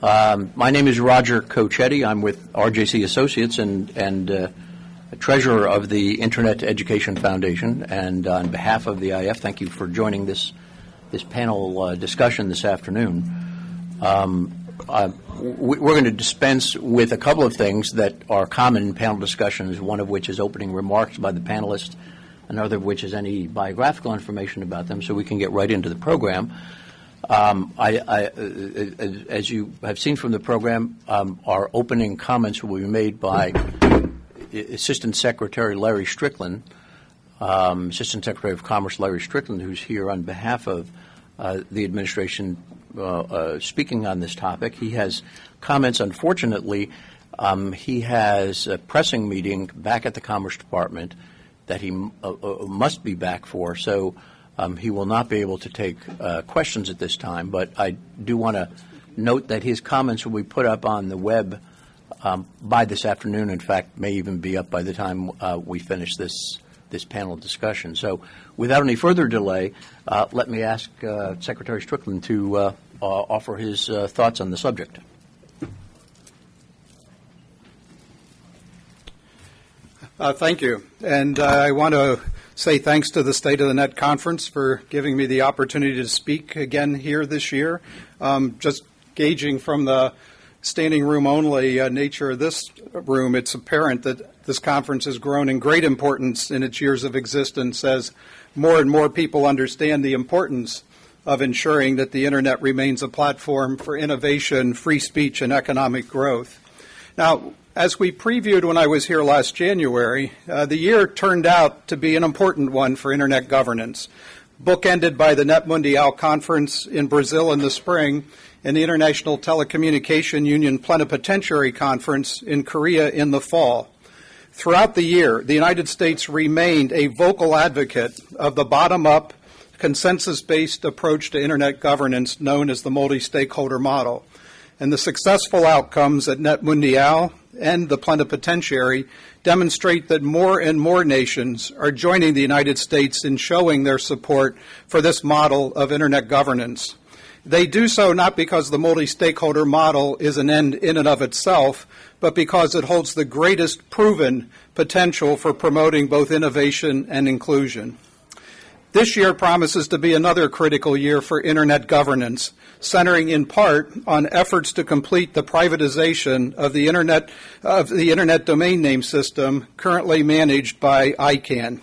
My name is Roger Cochetti. I'm with RJC Associates and treasurer of the Internet Education Foundation. And on behalf of the IF, thank you for joining this panel discussion this afternoon. We're going to dispense with a couple of things that are common in panel discussions, one of which is opening remarks by the panelists, another of which is any biographical information about them, so we can get right into the program. As you have seen from the program, our opening comments will be made by Assistant Secretary Larry Strickland, Assistant Secretary of Commerce Larry Strickland, who's here on behalf of the administration speaking on this topic. He has comments. Unfortunately, he has a pressing meeting back at the Commerce Department that he must be back for, so he will not be able to take questions at this time. But I do want to note that his comments will be put up on the web by this afternoon. In fact, may even be up by the time we finish this panel discussion. So without any further delay, let me ask Secretary Strickland to offer his thoughts on the subject. Thank you. And I want to say thanks to the State of the Net Conference for giving me the opportunity to speak again here this year. Just gauging from the standing room only nature of this room, it's apparent that this conference has grown in great importance in its years of existence as more and more people understand the importance of ensuring that the Internet remains a platform for innovation, free speech, and economic growth. Now, as we previewed when I was here last January, the year turned out to be an important one for Internet governance, bookended by the Net Mundial conference in Brazil in the spring and the International Telecommunication Union Plenipotentiary Conference in Korea in the fall. Throughout the year, the United States remained a vocal advocate of the bottom-up, consensus-based approach to Internet governance known as the multi-stakeholder model. And the successful outcomes at Net Mundial and the Plenipotentiary demonstrate that more and more nations are joining the United States in showing their support for this model of Internet governance. They do so not because the multi-stakeholder model is an end in and of itself, but because it holds the greatest proven potential for promoting both innovation and inclusion. This year promises to be another critical year for Internet governance, centering in part on efforts to complete the privatization of the Internet domain name system currently managed by ICANN.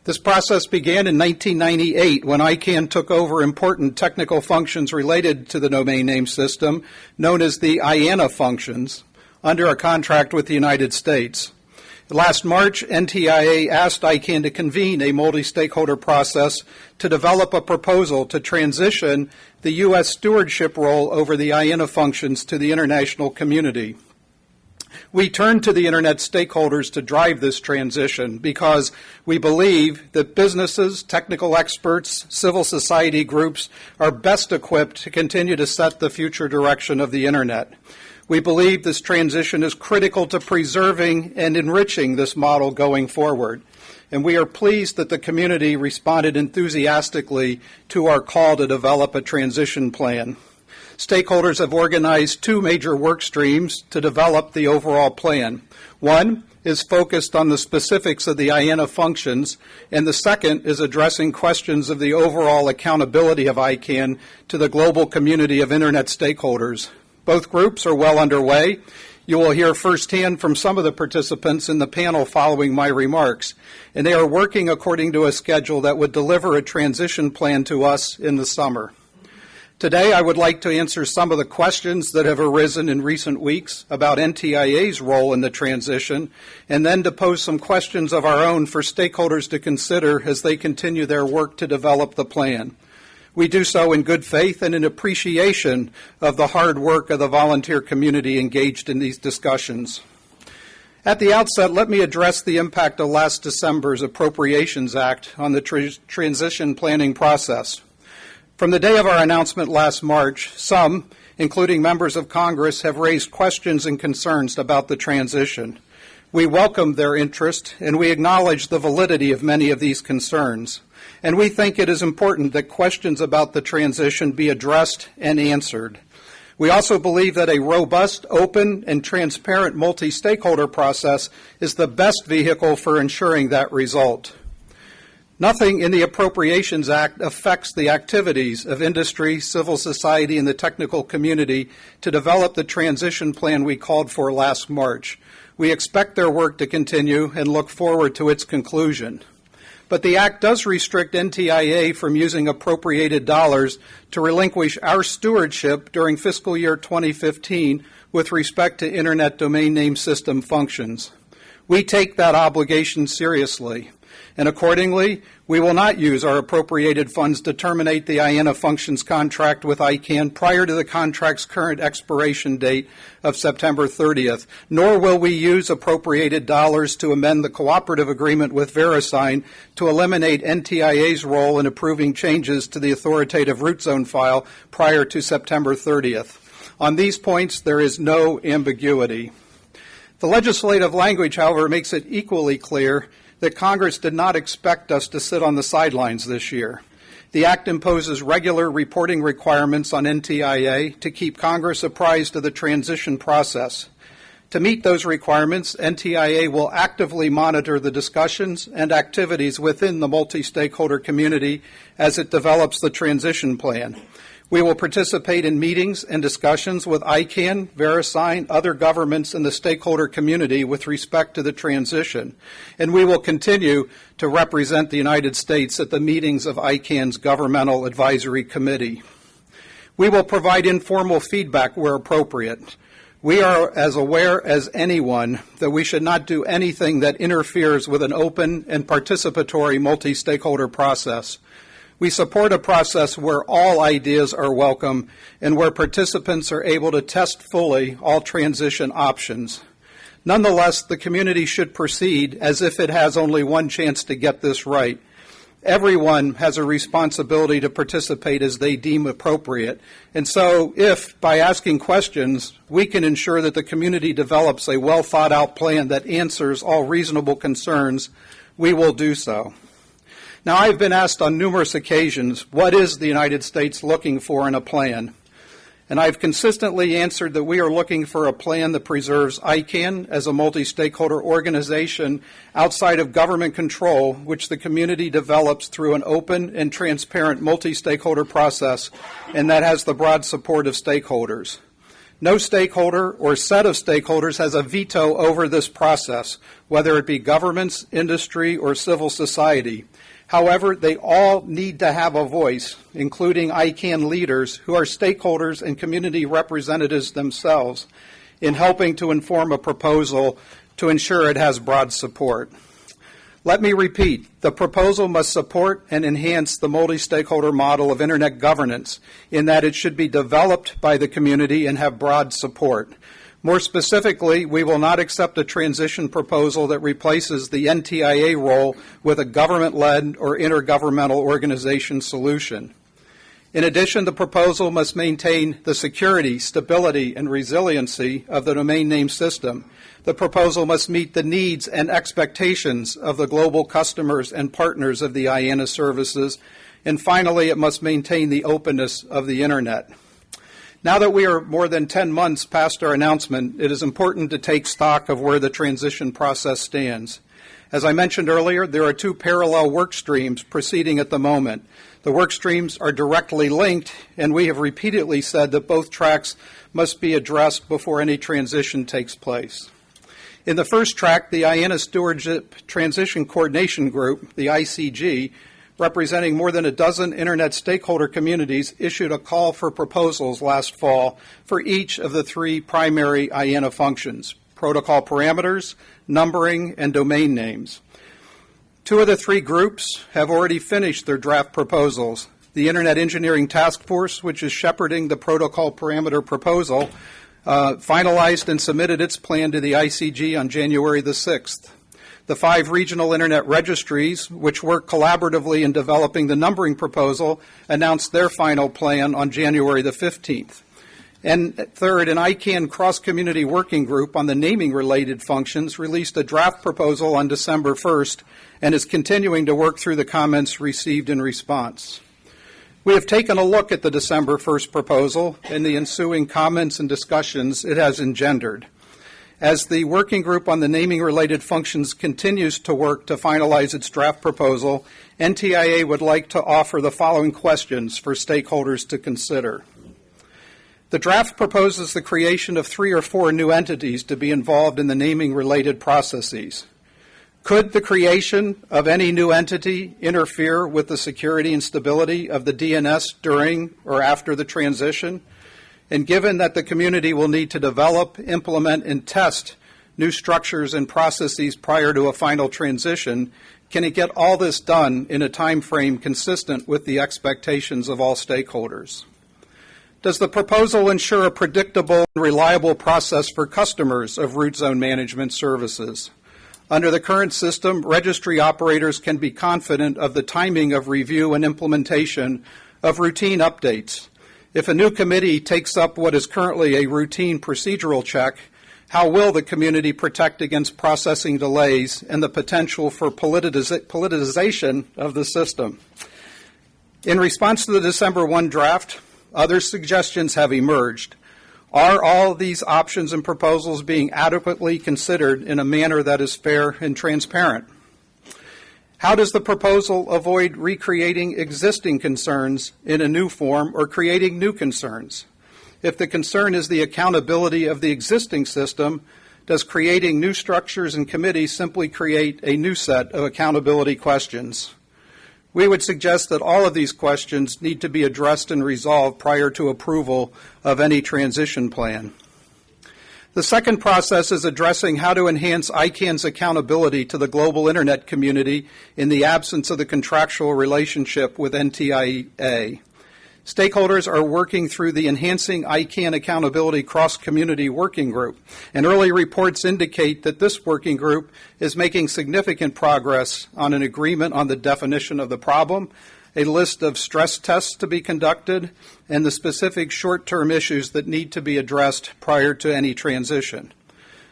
This process began in 1998 when ICANN took over important technical functions related to the domain name system, known as the IANA functions, under a contract with the United States. Last March, NTIA asked ICANN to convene a multi-stakeholder process to develop a proposal to transition the U.S. stewardship role over the IANA functions to the international community. We turn to the Internet stakeholders to drive this transition because we believe that businesses, technical experts, civil society groups are best equipped to continue to set the future direction of the Internet. We believe this transition is critical to preserving and enriching this model going forward. And we are pleased that the community responded enthusiastically to our call to develop a transition plan. Stakeholders have organized two major work streams to develop the overall plan. One is focused on the specifics of the IANA functions, and the second is addressing questions of the overall accountability of ICANN to the global community of Internet stakeholders. Both groups are well underway. You will hear firsthand from some of the participants in the panel following my remarks, and they are working according to a schedule that would deliver a transition plan to us in the summer. Today, I would like to answer some of the questions that have arisen in recent weeks about NTIA's role in the transition, and then to pose some questions of our own for stakeholders to consider as they continue their work to develop the plan. We do so in good faith and in appreciation of the hard work of the volunteer community engaged in these discussions. At the outset, let me address the impact of last December's Appropriations Act on the transition planning process. From the day of our announcement last March, some, including members of Congress, have raised questions and concerns about the transition. We welcome their interest, and we acknowledge the validity of many of these concerns. And we think it is important that questions about the transition be addressed and answered. We also believe that a robust, open, and transparent multi-stakeholder process is the best vehicle for ensuring that result. Nothing in the Appropriations Act affects the activities of industry, civil society, and the technical community to develop the transition plan we called for last March. We expect their work to continue and look forward to its conclusion. But the Act does restrict NTIA from using appropriated dollars to relinquish our stewardship during fiscal year 2015 with respect to Internet domain name system functions. We take that obligation seriously, and accordingly, we will not use our appropriated funds to terminate the IANA functions contract with ICANN prior to the contract's current expiration date of September 30th, nor will we use appropriated dollars to amend the cooperative agreement with VeriSign to eliminate NTIA's role in approving changes to the authoritative root zone file prior to September 30th. On these points, there is no ambiguity. The legislative language, however, makes it equally clear that Congress did not expect us to sit on the sidelines this year. The Act imposes regular reporting requirements on NTIA to keep Congress apprised of the transition process. To meet those requirements, NTIA will actively monitor the discussions and activities within the multi-stakeholder community as it develops the transition plan. We will participate in meetings and discussions with ICANN, VeriSign, other governments, and the stakeholder community with respect to the transition. And we will continue to represent the United States at the meetings of ICANN's Governmental Advisory Committee. We will provide informal feedback where appropriate. We are as aware as anyone that we should not do anything that interferes with an open and participatory multi-stakeholder process. We support a process where all ideas are welcome and where participants are able to test fully all transition options. Nonetheless, the community should proceed as if it has only one chance to get this right. Everyone has a responsibility to participate as they deem appropriate. And so if, by asking questions, we can ensure that the community develops a well-thought-out plan that answers all reasonable concerns, we will do so. Now, I've been asked on numerous occasions, what is the United States looking for in a plan? And I've consistently answered that we are looking for a plan that preserves ICANN as a multi-stakeholder organization outside of government control, which the community develops through an open and transparent multi-stakeholder process, and that has the broad support of stakeholders. No stakeholder or set of stakeholders has a veto over this process, whether it be governments, industry, or civil society. However, they all need to have a voice, including ICANN leaders who are stakeholders and community representatives themselves, in helping to inform a proposal to ensure it has broad support. Let me repeat, the proposal must support and enhance the multi-stakeholder model of Internet governance in that it should be developed by the community and have broad support. More specifically, we will not accept a transition proposal that replaces the NTIA role with a government-led or intergovernmental organization solution. In addition, the proposal must maintain the security, stability, and resiliency of the domain name system. The proposal must meet the needs and expectations of the global customers and partners of the IANA services. And finally, it must maintain the openness of the Internet. Now that we are more than 10 months past our announcement, it is important to take stock of where the transition process stands. As I mentioned earlier, there are two parallel work streams proceeding at the moment. The work streams are directly linked, and we have repeatedly said that both tracks must be addressed before any transition takes place. In the first track, the IANA Stewardship Transition Coordination Group, the ICG, representing more than a dozen Internet stakeholder communities, issued a call for proposals last fall for each of the three primary IANA functions: protocol parameters, numbering, and domain names. Two of the three groups have already finished their draft proposals. The Internet Engineering Task Force, which is shepherding the protocol parameter proposal, finalized and submitted its plan to the ICG on January the 6th. The 5 regional Internet registries, which work collaboratively in developing the numbering proposal, announced their final plan on January the 15th. And third, an ICANN cross-community working group on the naming-related functions released a draft proposal on December 1st and is continuing to work through the comments received in response. We have taken a look at the December 1st proposal and the ensuing comments and discussions it has engendered. As the working group on the naming-related functions continues to work to finalize its draft proposal, NTIA would like to offer the following questions for stakeholders to consider. The draft proposes the creation of 3 or 4 new entities to be involved in the naming-related processes. Could the creation of any new entity interfere with the security and stability of the DNS during or after the transition? And given that the community will need to develop, implement, and test new structures and processes prior to a final transition, can it get all this done in a time frame consistent with the expectations of all stakeholders? Does the proposal ensure a predictable and reliable process for customers of root zone management services? Under the current system, registry operators can be confident of the timing of review and implementation of routine updates. If a new committee takes up what is currently a routine procedural check, how will the community protect against processing delays and the potential for politicization of the system? In response to the December 1 draft, other suggestions have emerged. Are all of these options and proposals being adequately considered in a manner that is fair and transparent? How does the proposal avoid recreating existing concerns in a new form or creating new concerns? If the concern is the accountability of the existing system, does creating new structures and committees simply create a new set of accountability questions? We would suggest that all of these questions need to be addressed and resolved prior to approval of any transition plan. The second process is addressing how to enhance ICANN's accountability to the global Internet community in the absence of the contractual relationship with NTIA. Stakeholders are working through the Enhancing ICANN Accountability Cross-Community Working Group, and early reports indicate that this working group is making significant progress on an agreement on the definition of the problem, a list of stress tests to be conducted, and the specific short-term issues that need to be addressed prior to any transition.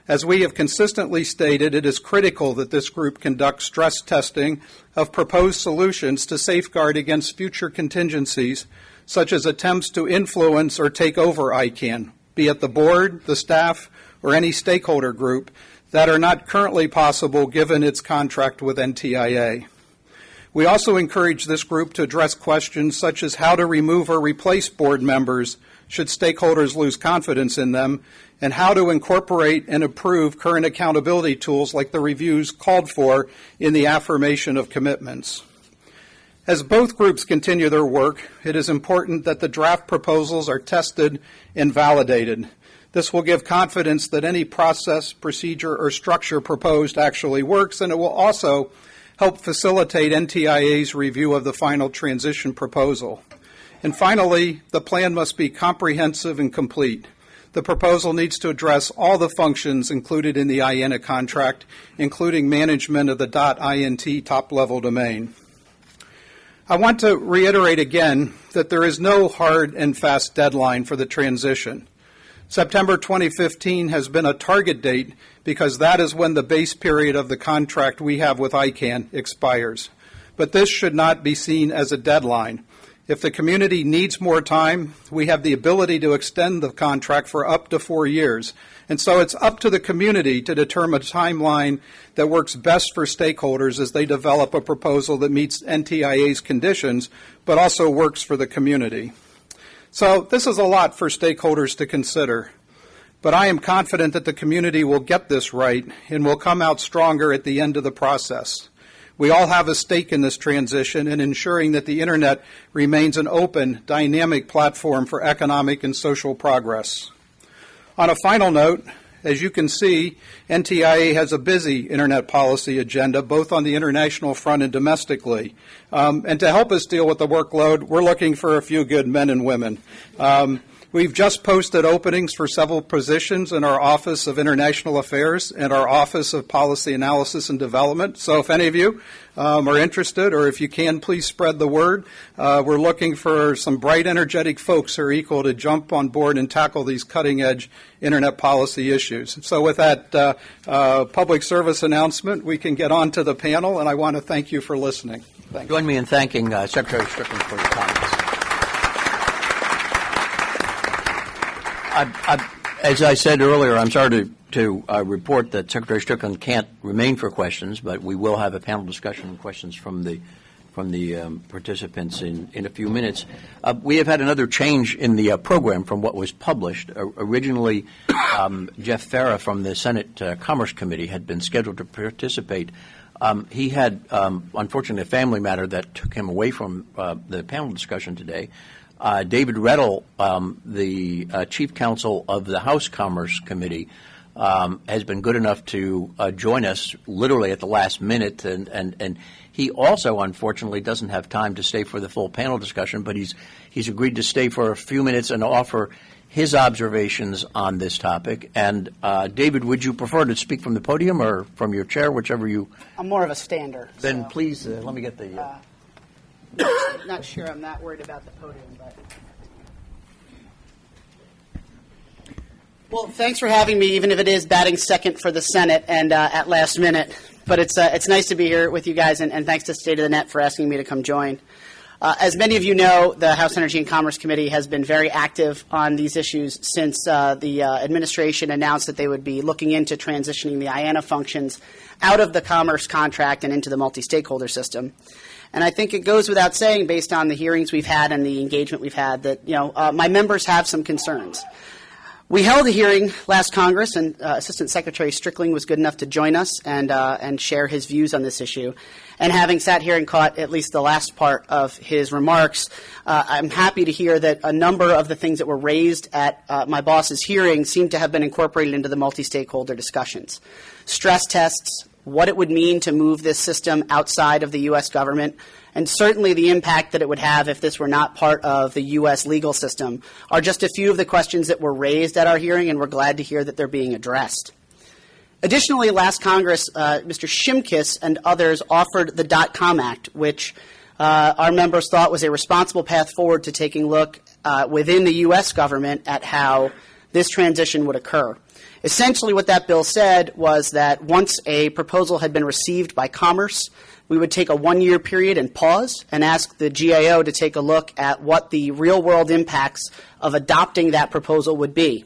As we have consistently stated, it is critical that this group conduct stress testing of proposed solutions to safeguard against future contingencies, such as attempts to influence or take over ICANN, be it the board, the staff, or any stakeholder group, that are not currently possible given its contract with NTIA. We also encourage this group to address questions such as how to remove or replace board members should stakeholders lose confidence in them, and how to incorporate and improve current accountability tools like the reviews called for in the affirmation of commitments. As both groups continue their work, it is important that the draft proposals are tested and validated. This will give confidence that any process, procedure, or structure proposed actually works, and it will also help facilitate NTIA's review of the final transition proposal. And finally, the plan must be comprehensive and complete. The proposal needs to address all the functions included in the IANA contract, including management of the .int top-level domain. I want to reiterate again that there is no hard and fast deadline for the transition. September 2015 has been a target date because that is when the base period of the contract we have with ICANN expires. But this should not be seen as a deadline. If the community needs more time, we have the ability to extend the contract for up to 4 years. And so it's up to the community to determine a timeline that works best for stakeholders as they develop a proposal that meets NTIA's conditions, but also works for the community. So this is a lot for stakeholders to consider. But I am confident that the community will get this right and will come out stronger at the end of the process. We all have a stake in this transition in ensuring that the Internet remains an open, dynamic platform for economic and social progress. On a final note, as you can see, NTIA has a busy Internet policy agenda, both on the international front and domestically. And to help us deal with the workload, we're looking for a few good men and women. We've just posted openings for several positions in our Office of International Affairs and our Office of Policy Analysis and Development. So if any of you are interested, or if you can, please spread the word. We're looking for some bright, energetic folks who are equal to jump on board and tackle these cutting-edge Internet policy issues. So with that public service announcement, we can get on to the panel, and I want to thank you for listening. Thank you. Join me in thanking Secretary Strickland for your comments. As I said earlier, I'm sorry to report that Secretary Strickland can't remain for questions, but we will have a panel discussion and questions from the participants in a few minutes. We have had another change in the program from what was published. Originally, Jeff Farah from the Senate Commerce Committee had been scheduled to participate. He had, unfortunately, a family matter that took him away from the panel discussion today. David Rettel, the chief counsel of the House Commerce Committee, has been good enough to join us literally at the last minute, and he also, unfortunately, doesn't have time to stay for the full panel discussion, but he's agreed to stay for a few minutes and offer his observations on this topic. And David, would you prefer to speak from the podium or from your chair, whichever you? I'm more of a stander. Then so, please let me get the. Not sure I'm that worried about the podium, but. Well, thanks for having me, even if it is batting second for the Senate and at last minute. But it's nice to be here with you guys, and thanks to State of the Net for asking me to come join. As many of you know, the House Energy and Commerce Committee has been very active on these issues since the administration announced that they would be looking into transitioning the IANA functions out of the Commerce contract and into the multi-stakeholder system. And I think it goes without saying, based on the hearings we've had and the engagement we've had, that my members have some concerns. We held a hearing last Congress, and Assistant Secretary Strickling was good enough to join us and share his views on this issue. And having sat here and caught at least the last part of his remarks, I'm happy to hear that a number of the things that were raised at my boss's hearing seem to have been incorporated into the multi-stakeholder discussions. Stress tests, what it would mean to move this system outside of the U.S. government, and certainly the impact that it would have if this were not part of the U.S. legal system are just a few of the questions that were raised at our hearing, and we're glad to hear that they're being addressed. Additionally, last Congress, Mr. Shimkus and others offered the .com Act, which our members thought was a responsible path forward to taking a look within the U.S. government at how this transition would occur. Essentially what that bill said was that once a proposal had been received by Commerce, we would take a one-year period and pause and ask the GAO to take a look at what the real-world impacts of adopting that proposal would be.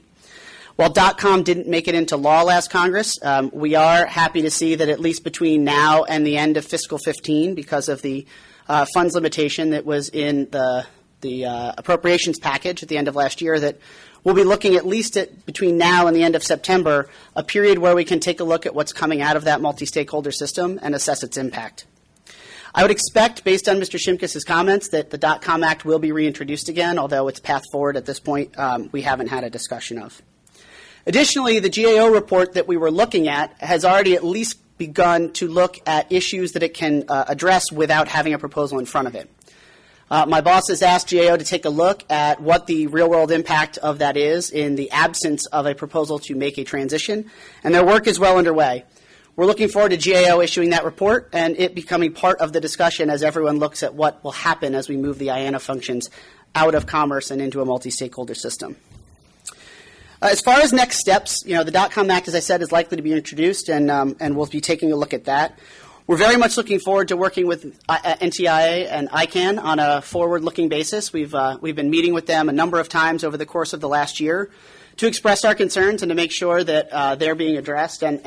While .com didn't make it into law last Congress, we are happy to see that at least between now and the end of fiscal 15, because of the funds limitation that was in the appropriations package at the end of last year, that we'll be looking at least at between now and the end of September, a period where we can take a look at what's coming out of that multi-stakeholder system and assess its impact. I would expect, based on Mr. Shimkus' comments, that the .com Act will be reintroduced again, although its path forward at this point we haven't had a discussion of. Additionally, the GAO report that we were looking at has already at least begun to look at issues that it can address without having a proposal in front of it. My boss has asked GAO to take a look at what the real-world impact of that is in the absence of a proposal to make a transition, and their work is well underway. We're looking forward to GAO issuing that report and it becoming part of the discussion as everyone looks at what will happen as we move the IANA functions out of Commerce and into a multi-stakeholder system. As far as next steps, the .com Act, as I said, is likely to be introduced, and we'll be taking a look at that. We're very much looking forward to working with NTIA and ICANN on a forward-looking basis. We've been meeting with them a number of times over the course of the last year to express our concerns and to make sure that they're being addressed. And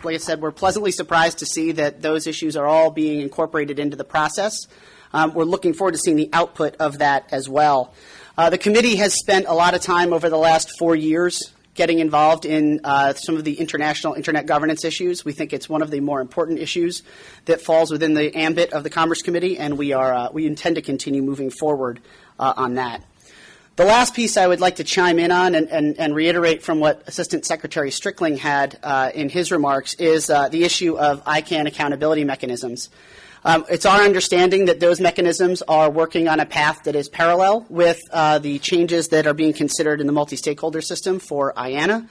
like I said, we're pleasantly surprised to see that those issues are all being incorporated into the process. We're looking forward to seeing the output of that as well. The committee has spent a lot of time over the last 4 years getting involved in some of the international internet governance issues. We think it's one of the more important issues that falls within the ambit of the Commerce Committee, and we intend to continue moving forward on that. The last piece I would like to chime in on and reiterate from what Assistant Secretary Strickling had in his remarks is the issue of ICANN accountability mechanisms. It's our understanding that those mechanisms are working on a path that is parallel with the changes that are being considered in the multi-stakeholder system for IANA.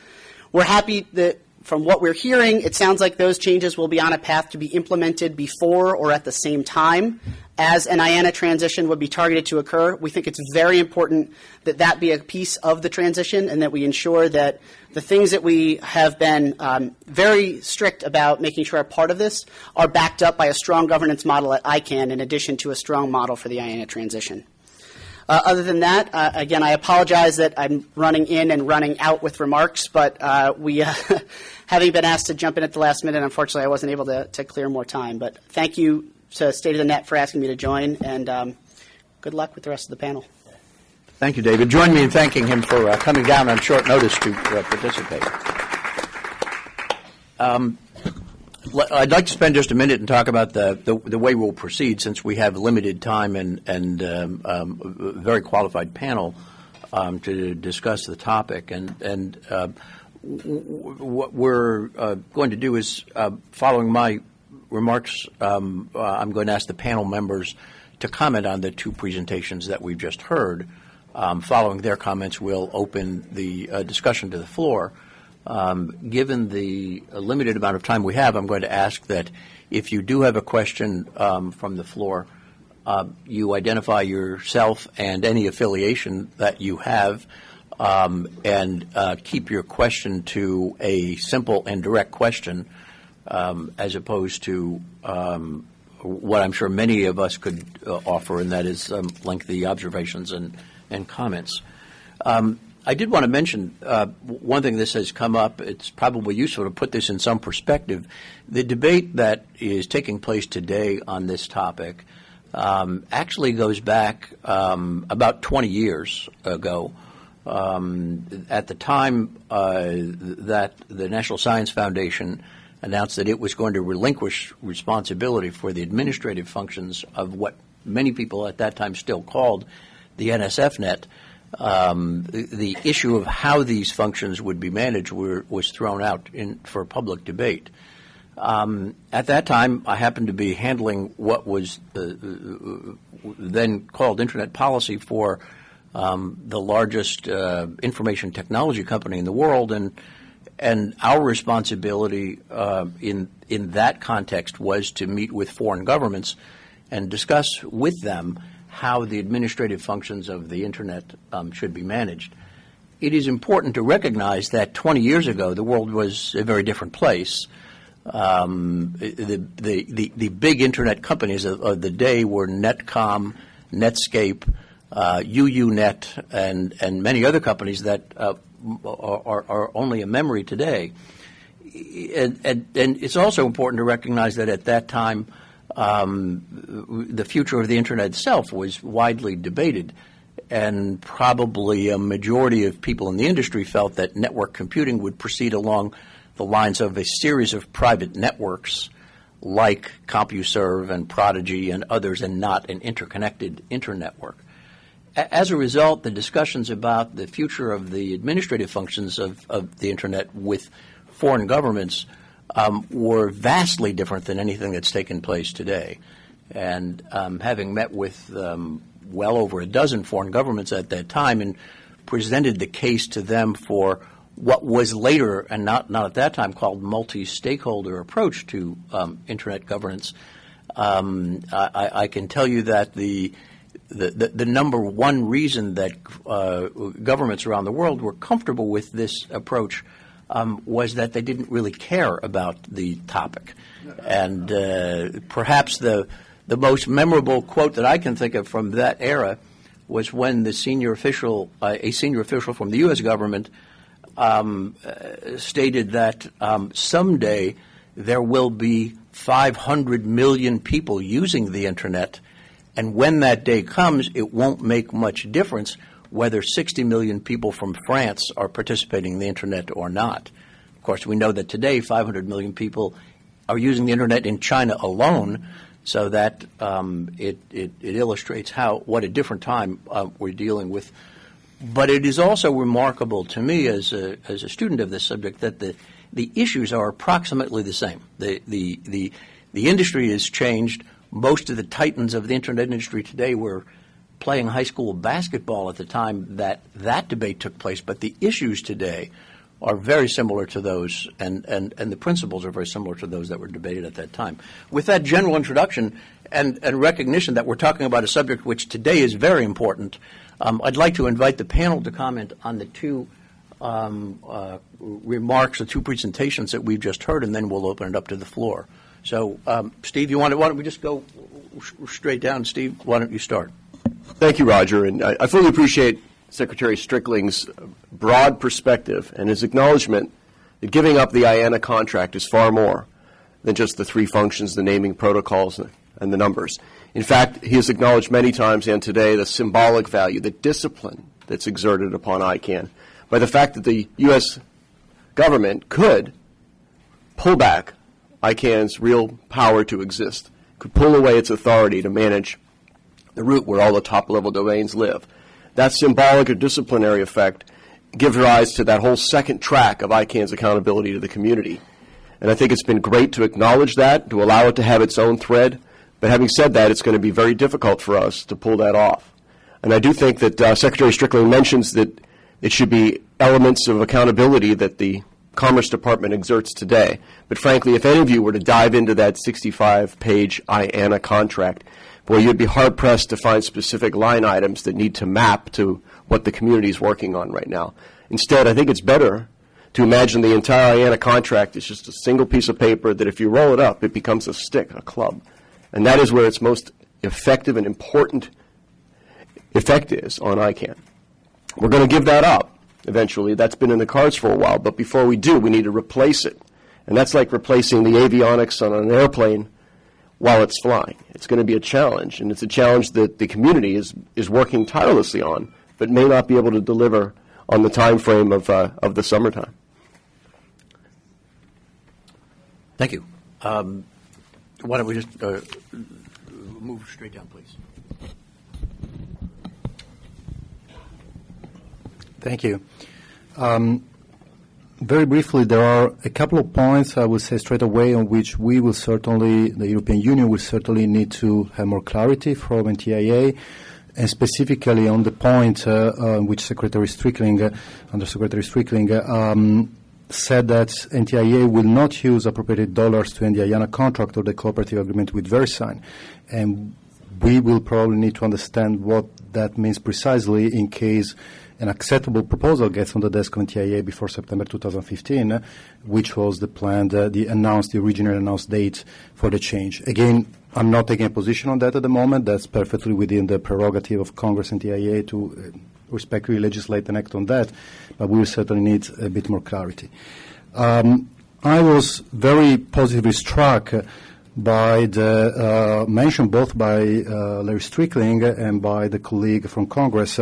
We're happy that from what we're hearing, it sounds like those changes will be on a path to be implemented before or at the same time as an IANA transition would be targeted to occur. We think it's very important that that be a piece of the transition and that we ensure that the things that we have been very strict about making sure are part of this are backed up by a strong governance model at ICANN in addition to a strong model for the IANA transition. Other than that, again, I apologize that I'm running in and running out with remarks, but we, having been asked to jump in at the last minute, unfortunately, I wasn't able to clear more time. But thank you to State of the Net for asking me to join, and good luck with the rest of the panel. Thank you, David. Join me in thanking him for coming down on short notice to participate. I'd like to spend just a minute and talk about the way we'll proceed, since we have limited time and a very qualified panel to discuss the topic. And what we're going to do is, following my remarks, I'm going to ask the panel members to comment on the two presentations that we've just heard. Following their comments, we'll open the discussion to the floor. Given the limited amount of time we have, I'm going to ask that if you do have a question from the floor, you identify yourself and any affiliation that you have, and keep your question to a simple and direct question, as opposed to what I'm sure many of us could offer, and that is lengthy observations and comments. I did want to mention one thing. This has come up. It's probably useful to put this in some perspective. The debate that is taking place today on this topic actually goes back about 20 years ago. At the time that the National Science Foundation announced that it was going to relinquish responsibility for the administrative functions of what many people at that time still called the NSFNet, the issue of how these functions would be managed was thrown out for public debate. At that time, I happened to be handling what was then called Internet policy for the largest information technology company in the world, and our responsibility in that context was to meet with foreign governments and discuss with them how the administrative functions of the Internet should be managed. It is important to recognize that 20 years ago, the world was a very different place. The big Internet companies of the day were Netcom, Netscape, UUNet, and many other companies that are only a memory today. And it's also important to recognize that at that time, the future of the Internet itself was widely debated, and probably a majority of people in the industry felt that network computing would proceed along the lines of a series of private networks like CompuServe and Prodigy and others, and not an interconnected internetwork. As a result, the discussions about the future of the administrative functions of the Internet with foreign governments were vastly different than anything that's taken place today. And having met with well over a dozen foreign governments at that time and presented the case to them for what was later, and not at that time, called multi-stakeholder approach to Internet governance, I can tell you that the number one reason that governments around the world were comfortable with this approach was that they didn't really care about the topic. And perhaps the most memorable quote that I can think of from that era was when the senior official, a senior official from the U.S. government, stated that someday there will be 500 million people using the Internet, and when that day comes, it won't make much difference whether 60 million people from France are participating in the Internet or not. Of course, we know that today 500 million people are using the Internet in China alone, so that it illustrates what a different time we're dealing with. But it is also remarkable to me as a student of this subject that the issues are approximately the same. The industry has changed. Most of the titans of the Internet industry today were playing high school basketball at the time that debate took place, but the issues today are very similar to those, and the principles are very similar to those that were debated at that time. With that general introduction and recognition that we're talking about a subject which today is very important, I'd like to invite the panel to comment on the two remarks, the two presentations that we've just heard, and then we'll open it up to the floor. So, Steve, why don't we just go straight down? Steve, why don't you start? Thank you, Roger. And I fully appreciate Secretary Strickling's broad perspective and his acknowledgement that giving up the IANA contract is far more than just the three functions, the naming protocols, and the numbers. In fact, he has acknowledged many times and today the symbolic value, the discipline that's exerted upon ICANN by the fact that the U.S. government could pull back ICANN's real power to exist, could pull away its authority to manage the route where all the top-level domains live. That symbolic or disciplinary effect gives rise to that whole second track of ICANN's accountability to the community. And I think it's been great to acknowledge that, to allow it to have its own thread. But having said that, it's going to be very difficult for us to pull that off. And I do think that Secretary Strickland mentions that it should be elements of accountability that the Commerce Department exerts today. But frankly, if any of you were to dive into that 65-page IANA contract, boy, you'd be hard-pressed to find specific line items that need to map to what the community is working on right now. Instead, I think it's better to imagine the entire IANA contract is just a single piece of paper that if you roll it up, it becomes a stick, a club. And that is where its most effective and important effect is on ICANN. We're going to give that up eventually. That's been in the cards for a while. But before we do, we need to replace it. And that's like replacing the avionics on an airplane while it's flying. It's going to be a challenge, and it's a challenge that the community is working tirelessly on, but may not be able to deliver on the time frame of the summertime. Thank you. Why don't we just move straight down, please? Thank you. Very briefly, there are a couple of points I will say straight away on which we will certainly, the European Union will certainly need to have more clarity from NTIA, and specifically on the point which Secretary Strickling, Under Secretary Strickling, said that NTIA will not use appropriated dollars to end the IANA contract or the cooperative agreement with VeriSign. And we will probably need to understand what that means precisely in case an acceptable proposal gets on the desk of NTIA before September 2015, which was the planned, the originally announced date for the change. Again, I'm not taking a position on that at the moment. That's perfectly within the prerogative of Congress and NTIA to respectively legislate and act on that, but we will certainly need a bit more clarity. I was very positively struck by the mention both by Larry Strickling and by the colleague from Congress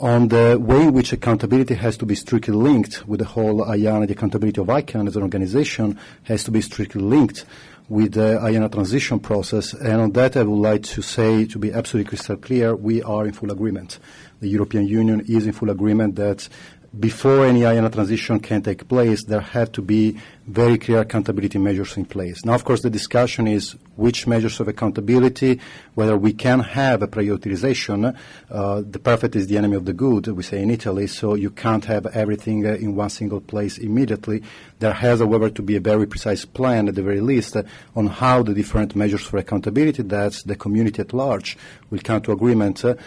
on the way in which accountability has to be strictly linked with the whole IANA. The accountability of ICANN as an organization has to be strictly linked with the IANA transition process. And on that, I would like to say, to be absolutely crystal clear, we are in full agreement. The European Union is in full agreement that before any IANA transition can take place, there have to be very clear accountability measures in place. Now, of course, the discussion is which measures of accountability, whether we can have a prioritization. The perfect is the enemy of the good, we say in Italy, so you can't have everything in one single place immediately. There has, however, to be a very precise plan, at the very least, on how the different measures for accountability that the community at large will come to agreement to,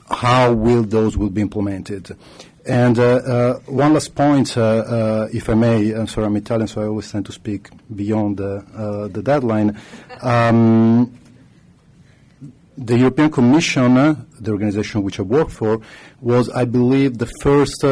how those will be implemented. And one last point, if I may. I'm sorry, I'm Italian, so I always tend to speak beyond the deadline. The European Commission, the organization which I work for, was, I believe, the first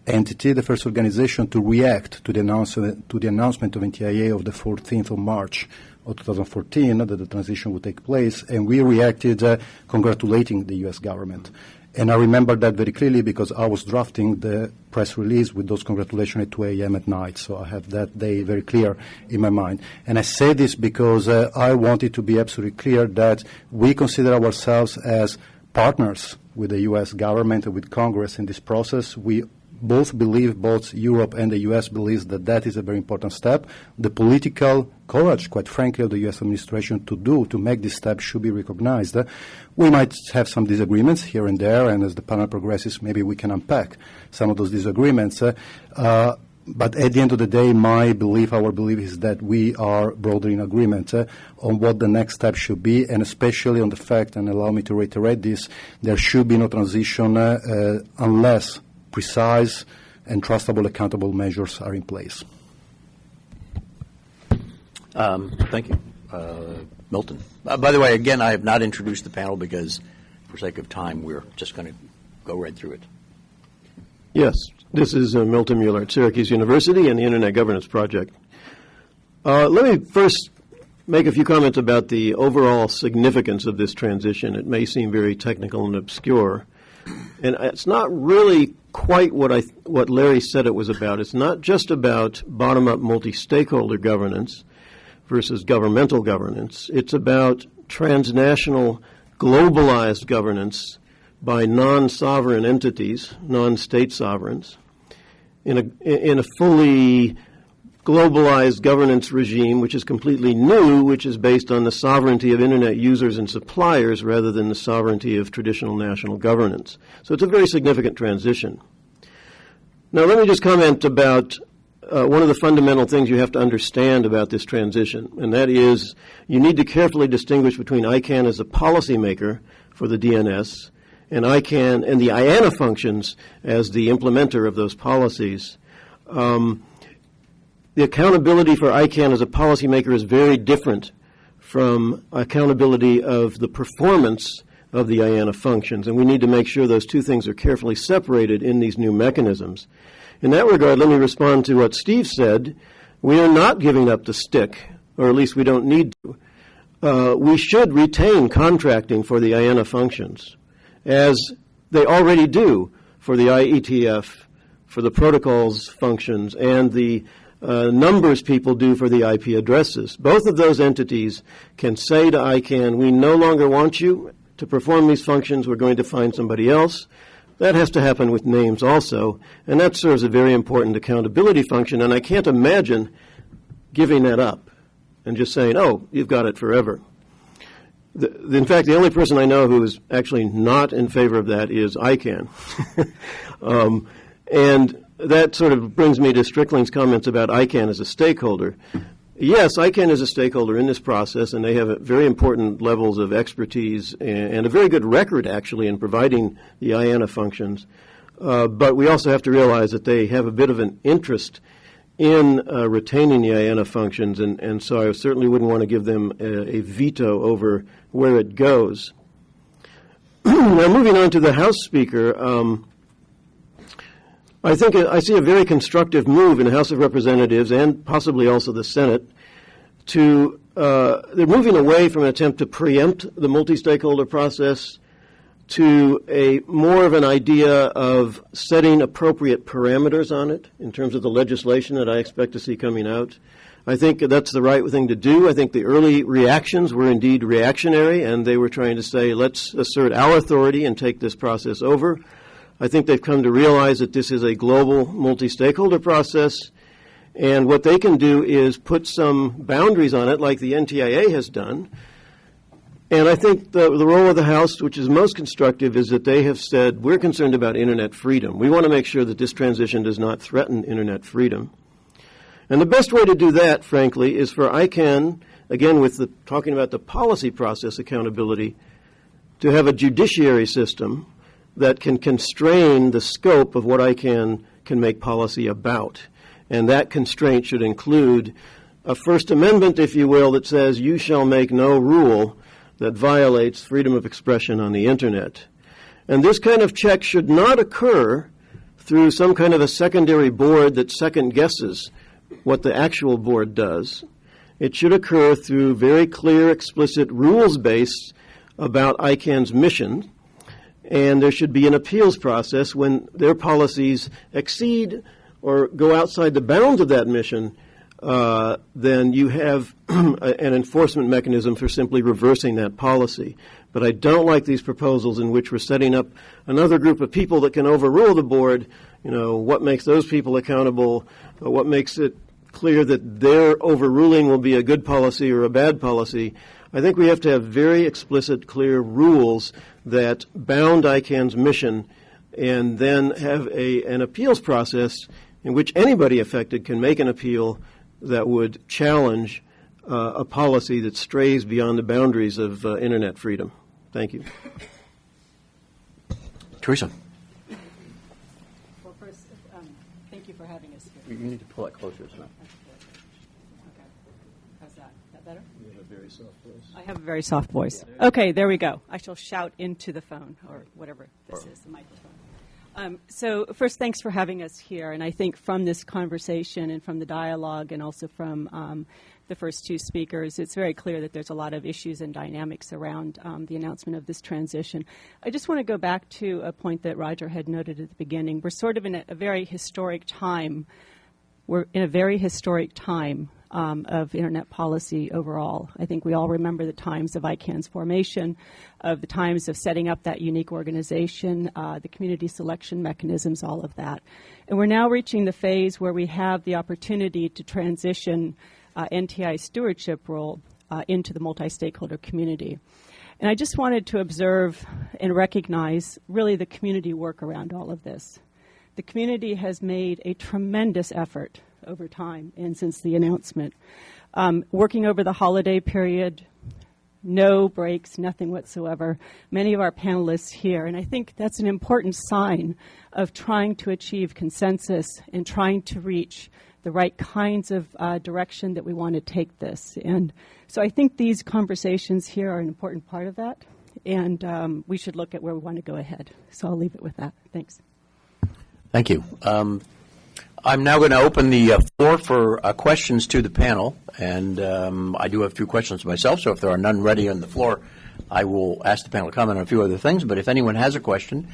entity, the first organization to react to the announcement of NTIA of the 14th of March of 2014 that the transition would take place, and we reacted congratulating the U.S. government. And I remember that very clearly because I was drafting the press release with those congratulations at 2 a.m. at night, so I have that day very clear in my mind. And I say this because I wanted to be absolutely clear that we consider ourselves as partners with the U.S. government and with Congress in this process. We both believe, both Europe and the U.S. believes that that is a very important step. The political courage, quite frankly, of the U.S. administration to make this step should be recognized. We might have some disagreements here and there, and as the panel progresses, maybe we can unpack some of those disagreements. But at the end of the day, our belief is that we are broadly in agreement on what the next step should be, and especially on the fact, and allow me to reiterate this, there should be no transition unless precise and trustable, accountable measures are in place. Thank you. Milton. By the way, again, I have not introduced the panel because, for sake of time, we're just going to go right through it. Yes, this is Milton Mueller at Syracuse University and the Internet Governance Project. Let me first make a few comments about the overall significance of this transition. It may seem very technical and obscure, and it's not really quite what Larry said it was about. It's not just about bottom-up multi-stakeholder governance versus governmental governance. It's about transnational, globalized governance by non-sovereign entities, non-state sovereigns, in a fully globalized governance regime, which is completely new, which is based on the sovereignty of Internet users and suppliers rather than the sovereignty of traditional national governance. So it's a very significant transition. Now, let me just comment about one of the fundamental things you have to understand about this transition, and that is you need to carefully distinguish between ICANN as a policymaker for the DNS and ICANN and the IANA functions as the implementer of those policies. The accountability for ICANN as a policymaker is very different from accountability of the performance of the IANA functions, and we need to make sure those two things are carefully separated in these new mechanisms. In that regard, let me respond to what Steve said. We are not giving up the stick, or at least we don't need to. We should retain contracting for the IANA functions, as they already do for the IETF, for the protocols functions, and the numbers people do for the IP addresses. Both of those entities can say to ICANN, we no longer want you to perform these functions, we're going to find somebody else. That has to happen with names also, and that serves a very important accountability function, and I can't imagine giving that up and just saying, oh, you've got it forever. In fact, the only person I know who is actually not in favor of that is ICANN. And that sort of brings me to Strickling's comments about ICANN as a stakeholder. Yes, ICANN is a stakeholder in this process, and they have very important levels of expertise and a very good record, actually, in providing the IANA functions. But we also have to realize that they have a bit of an interest in retaining the IANA functions, and so I certainly wouldn't want to give them a veto over where it goes. Now, moving on to the House Speaker, I think I see a very constructive move in the House of Representatives and possibly also the Senate to they're moving away from an attempt to preempt the multi-stakeholder process to a more of an idea of setting appropriate parameters on it in terms of the legislation that I expect to see coming out. I think that's the right thing to do. I think the early reactions were indeed reactionary, and they were trying to say, let's assert our authority and take this process over. I think they've come to realize that this is a global multi-stakeholder process, and what they can do is put some boundaries on it like the NTIA has done. And I think the role of the House, which is most constructive, is that they have said, we're concerned about Internet freedom. We want to make sure that this transition does not threaten Internet freedom. And the best way to do that, frankly, is for ICANN, again talking about the policy process accountability, to have a judiciary system that can constrain the scope of what ICANN can make policy about. And that constraint should include a First Amendment, if you will, that says you shall make no rule that violates freedom of expression on the Internet. And this kind of check should not occur through some kind of a secondary board that second guesses what the actual board does. It should occur through very clear, explicit rules-based about ICANN's mission, and there should be an appeals process when their policies exceed or go outside the bounds of that mission. Then you have an enforcement mechanism for simply reversing that policy. But I don't like these proposals in which we're setting up another group of people that can overrule the board. You know, what makes those people accountable? What makes it clear that their overruling will be a good policy or a bad policy? I think we have to have very explicit, clear rules that bound ICANN's mission, and then have an appeals process in which anybody affected can make an appeal that would challenge a policy that strays beyond the boundaries of Internet freedom. Thank you. Teresa. Well, first, thank you for having us here. You need to pull that closer. So. Okay. How's that? Is that better? You have a very soft voice. I have a very soft voice. Okay, there we go. I shall shout into the phone, or whatever this is, the microphone. So first, thanks for having us here. And I think from this conversation and from the dialogue and also from the first two speakers, it's very clear that there's a lot of issues and dynamics around the announcement of this transition. I just want to go back to a point that Roger had noted at the beginning. We're sort of in a very historic time. We're in a very historic time of Internet policy overall. I think we all remember the times of ICANN's formation, of the times of setting up that unique organization, the community selection mechanisms, all of that. And we're now reaching the phase where we have the opportunity to transition NTI stewardship role into the multi-stakeholder community. And I just wanted to observe and recognize really the community work around all of this. The community has made a tremendous effort over time and since the announcement. Working over the holiday period, no breaks, nothing whatsoever. Many of our panelists here, and I think that's an important sign of trying to achieve consensus and trying to reach the right kinds of direction that we want to take this. And so I think these conversations here are an important part of that, and we should look at where we want to go ahead. So I'll leave it with that. Thanks. Thank you. I'm now going to open the floor for questions to the panel, and I do have a few questions myself, so if there are none ready on the floor, I will ask the panel to comment on a few other things. But if anyone has a question,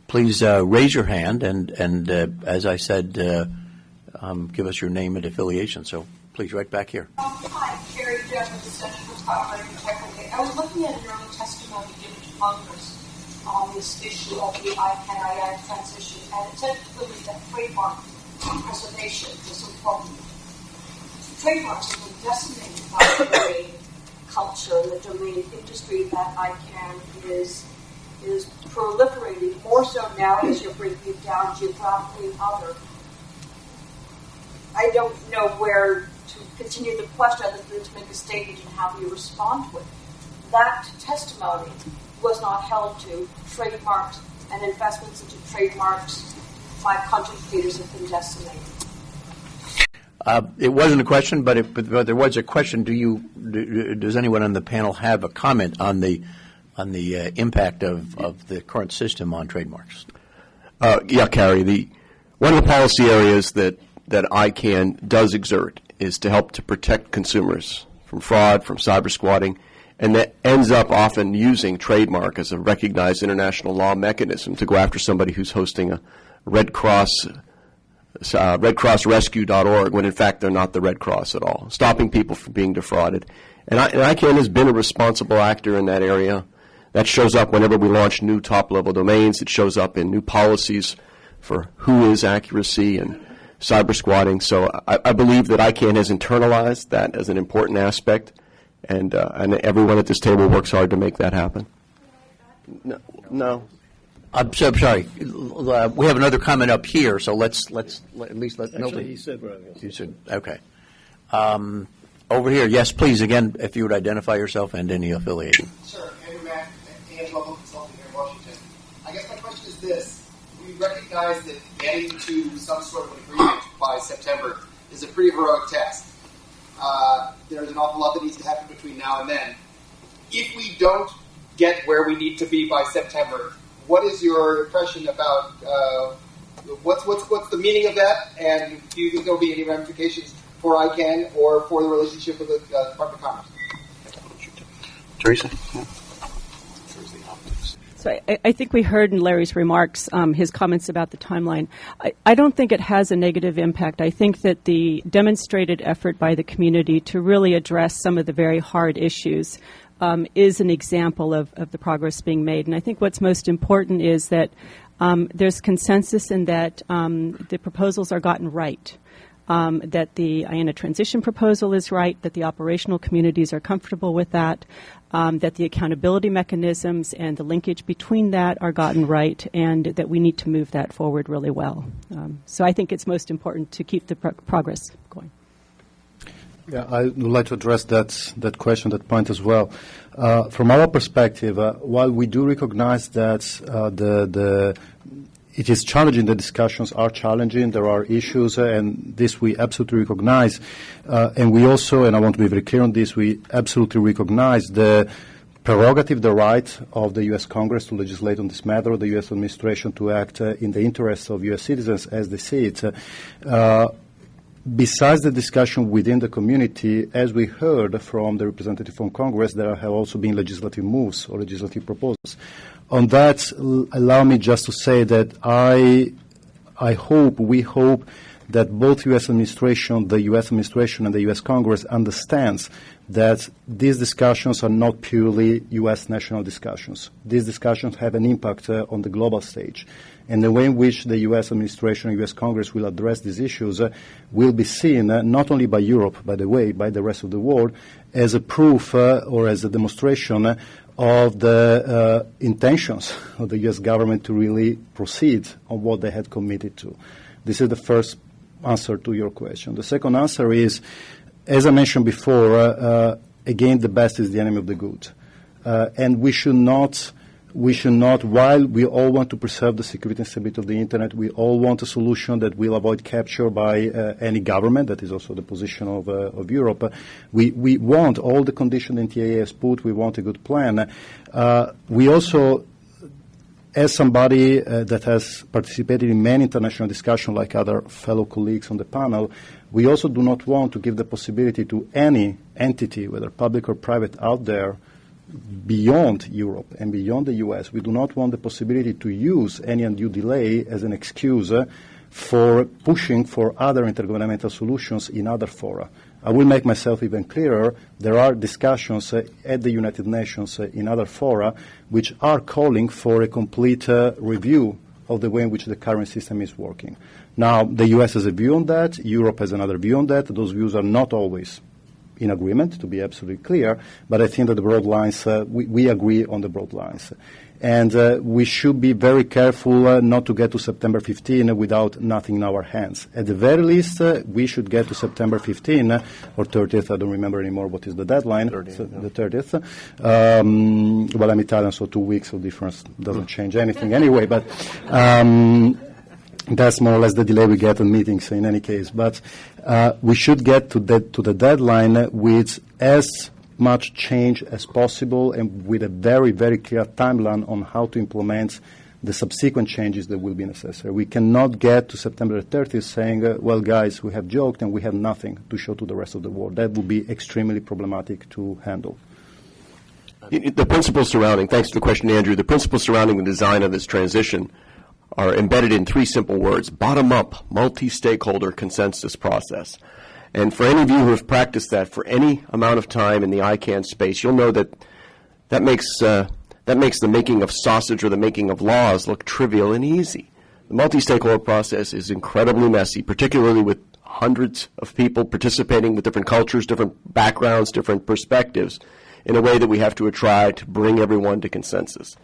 please raise your hand, and as I said, give us your name and affiliation. So please, right back here. Hi, Carrie Jeff with the Center for Copyright Integrity. I was looking at an early testimony given to Congress on this issue of the ICANN transition, and it said clearly that trademark preservation is important. Trademarks have been decimated by the domain culture, the domain industry that ICANN is proliferating, more so now as you're breaking it down geographically and other. I don't know where to continue the question other than to make a statement and have you respond to it. That testimony was not held to trademarks, and investments into trademarks by content creators have been decimated. It wasn't a question, but there was a question. Does anyone on the panel have a comment on the impact of the current system on trademarks? Yeah, Carrie. One of the policy areas that ICANN does exert is to help to protect consumers from fraud, from cyber squatting, and that ends up often using trademark as a recognized international law mechanism to go after somebody who's hosting a redcrossrescue.org when in fact they're not the Red Cross at all, stopping people from being defrauded. And ICANN has been a responsible actor in that area. That shows up whenever we launch new top-level domains. It shows up in new policies for who is accuracy and cyber squatting. So I believe that ICANN has internalized that as an important aspect, and everyone at this table works hard to make that happen. No. I'm sorry. We have another comment up here, so let's at least let Actually, Milton. he said what I was going to say. You said okay. Over here, yes, please. Again, if you would identify yourself and any affiliation. Sure, Andrew Mack, AM Global Consulting here in Washington. I guess my question is this: we recognize that getting to some sort of an agreement by September is a pretty heroic task. There's an awful lot that needs to happen between now and then. If we don't get where we need to be by September, what is your impression about what's the meaning of that, and do you think there will be any ramifications for ICANN or for the relationship with the Department of Commerce? Teresa? So I think we heard in Larry's remarks his comments about the timeline. I don't think it has a negative impact. I think that the demonstrated effort by the community to really address some of the very hard issues is an example of the progress being made. And I think what's most important is that there's consensus in that the proposals are gotten right. That the IANA transition proposal is right, that the operational communities are comfortable with that, that the accountability mechanisms and the linkage between that are gotten right, and that we need to move that forward really well. So I think it's most important to keep the progress going. Yeah, I would like to address that question, that point as well. From our perspective, while we do recognize that it is challenging. The discussions are challenging. There are issues, and this we absolutely recognize. And we also, and I want to be very clear on this, we absolutely recognize the prerogative, the right of the U.S. Congress to legislate on this matter, the U.S. administration to act in the interests of U.S. citizens as they see it. Besides the discussion within the community, as we heard from the representative from Congress, there have also been legislative moves or legislative proposals. On that, allow me just to say that we hope that both U.S. administration, the U.S. administration and the U.S. Congress understands that these discussions are not purely U.S. national discussions. These discussions have an impact on the global stage. And the way in which the U.S. administration and U.S. Congress will address these issues will be seen not only by Europe, by the way, by the rest of the world, as a proof or as a demonstration of the intentions of the U.S. government to really proceed on what they had committed to. This is the first answer to your question. The second answer is, as I mentioned before, again, the best is the enemy of the good. And we should not, while we all want to preserve the security and stability of the Internet, we all want a solution that will avoid capture by any government. That is also the position of Europe. We want all the conditions NTIA has put. We want a good plan. We also, as somebody that has participated in many international discussions like other fellow colleagues on the panel, we also do not want to give the possibility to any entity, whether public or private, out there beyond Europe and beyond the U.S. We do not want the possibility to use any undue delay as an excuse for pushing for other intergovernmental solutions in other fora. I will make myself even clearer. There are discussions at the United Nations in other fora which are calling for a complete review of the way in which the current system is working. Now, the U.S. has a view on that. Europe has another view on that. Those views are not always in agreement, to be absolutely clear, but I think that the broad lines, we agree on the broad lines. And we should be very careful not to get to September 15 without nothing in our hands. At the very least, we should get to September 15 or 30th. I don't remember anymore what is the deadline. 30th, so the 30th. Well, I'm Italian, so 2 weeks of difference doesn't change anything anyway. But that's more or less the delay we get in meetings in any case. But we should get to the deadline with as much change as possible and with a very, very clear timeline on how to implement the subsequent changes that will be necessary. We cannot get to September 30th saying, well, guys, we have joked and we have nothing to show to the rest of the world. That would be extremely problematic to handle. The principles surrounding, thanks for the question, Andrew, the principles surrounding the design of this transition are embedded in three simple words: bottom-up, multi-stakeholder consensus process. And for any of you who have practiced that for any amount of time in the ICANN space, you'll know that that makes the making of sausage or the making of laws look trivial and easy. The multi-stakeholder process is incredibly messy, particularly with hundreds of people participating with different cultures, different backgrounds, different perspectives, in a way that we have to try to bring everyone to consensus.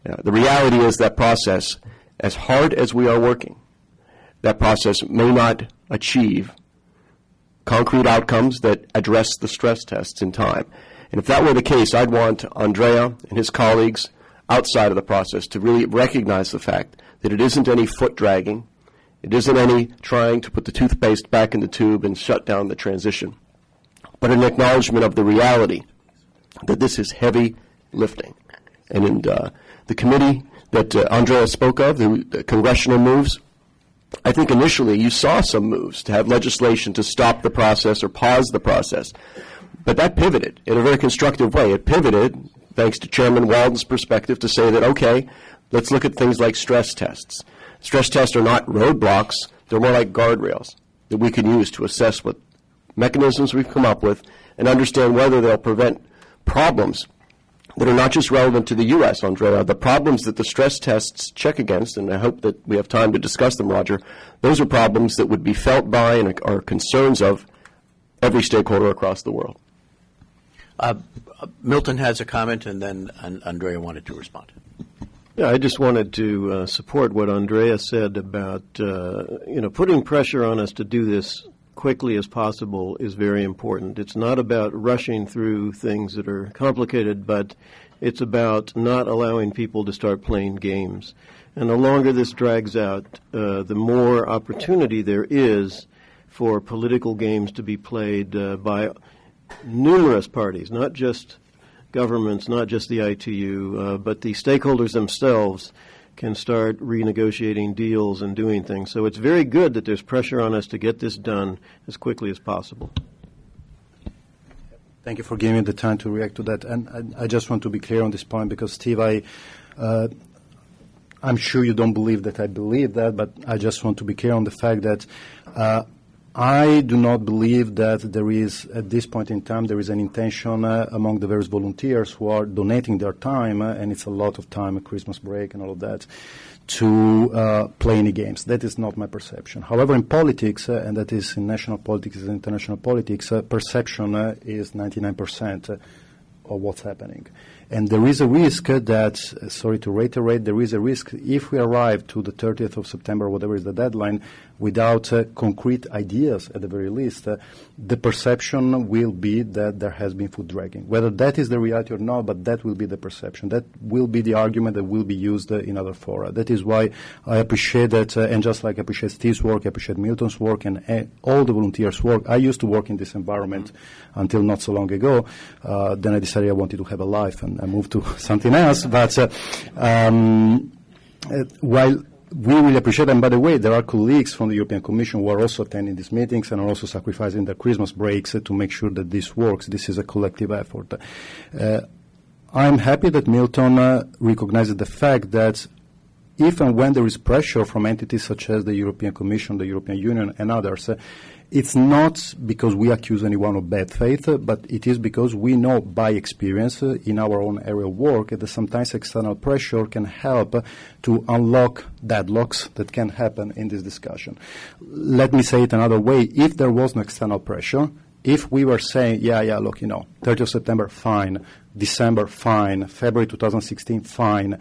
The reality is that process, as hard as we are working, that process may not achieve concrete outcomes that address the stress tests in time. And if that were the case, I'd want Andrea and his colleagues outside of the process to really recognize the fact that it isn't any foot dragging, it isn't any trying to put the toothpaste back in the tube and shut down the transition, but an acknowledgement of the reality that this is heavy lifting. And in the committee that Andrea spoke of, the congressional moves, I think initially you saw some moves to have legislation to stop the process or pause the process. But that pivoted in a very constructive way. It pivoted, thanks to Chairman Walden's perspective, to say that, okay, let's look at things like stress tests. Stress tests are not roadblocks. They're more like guardrails that we can use to assess what mechanisms we've come up with and understand whether they'll prevent problems that are not just relevant to the U.S., Andrea. The problems that the stress tests check against, and I hope that we have time to discuss them, Roger, those are problems that would be felt by and are concerns of every stakeholder across the world. Milton has a comment, and then Andrea wanted to respond. Yeah, I just wanted to support what Andrea said about, putting pressure on us to do this quickly as possible is very important. It's not about rushing through things that are complicated, but It's about not allowing people to start playing games. And the longer this drags out, the more opportunity there is for political games to be played by numerous parties, not just governments, not just the ITU, but the stakeholders themselves can start renegotiating deals and doing things. So it's very good that there's pressure on us to get this done as quickly as possible. Thank you for giving me the time to react to that. And I just want to be clear on this point because, Steve, I'm sure you don't believe that I believe that, but I just want to be clear on the fact that I do not believe that there is, at this point in time, there is an intention among the various volunteers who are donating their time, and it's a lot of time, a Christmas break and all of that, to play any games. That is not my perception. However, in politics, and that is in national politics and international politics, perception is 99% of what's happening. And there is a risk that, sorry to reiterate, there is a risk if we arrive to the 30th of September, whatever is the deadline, without concrete ideas at the very least, the perception will be that there has been foot dragging. Whether that is the reality or not, but that will be the perception. That will be the argument that will be used in other fora. That is why I appreciate that, and just like I appreciate Steve's work, I appreciate Milton's work, and all the volunteers' work. I used to work in this environment until not so long ago. Then I decided I wanted to have a life, and I moved to something else. But while we really appreciate them. By the way, there are colleagues from the European Commission who are also attending these meetings and are also sacrificing their Christmas breaks to make sure that this works. This is a collective effort. I'm happy that Milton recognizes the fact that if and when there is pressure from entities such as the European Commission, the European Union, and others, it's not because we accuse anyone of bad faith, but it is because we know by experience in our own area of work that sometimes external pressure can help to unlock deadlocks that can happen in this discussion. Let me say it another way. If there was no external pressure, if we were saying, look, 30th of September, fine, December, fine, February 2016, fine,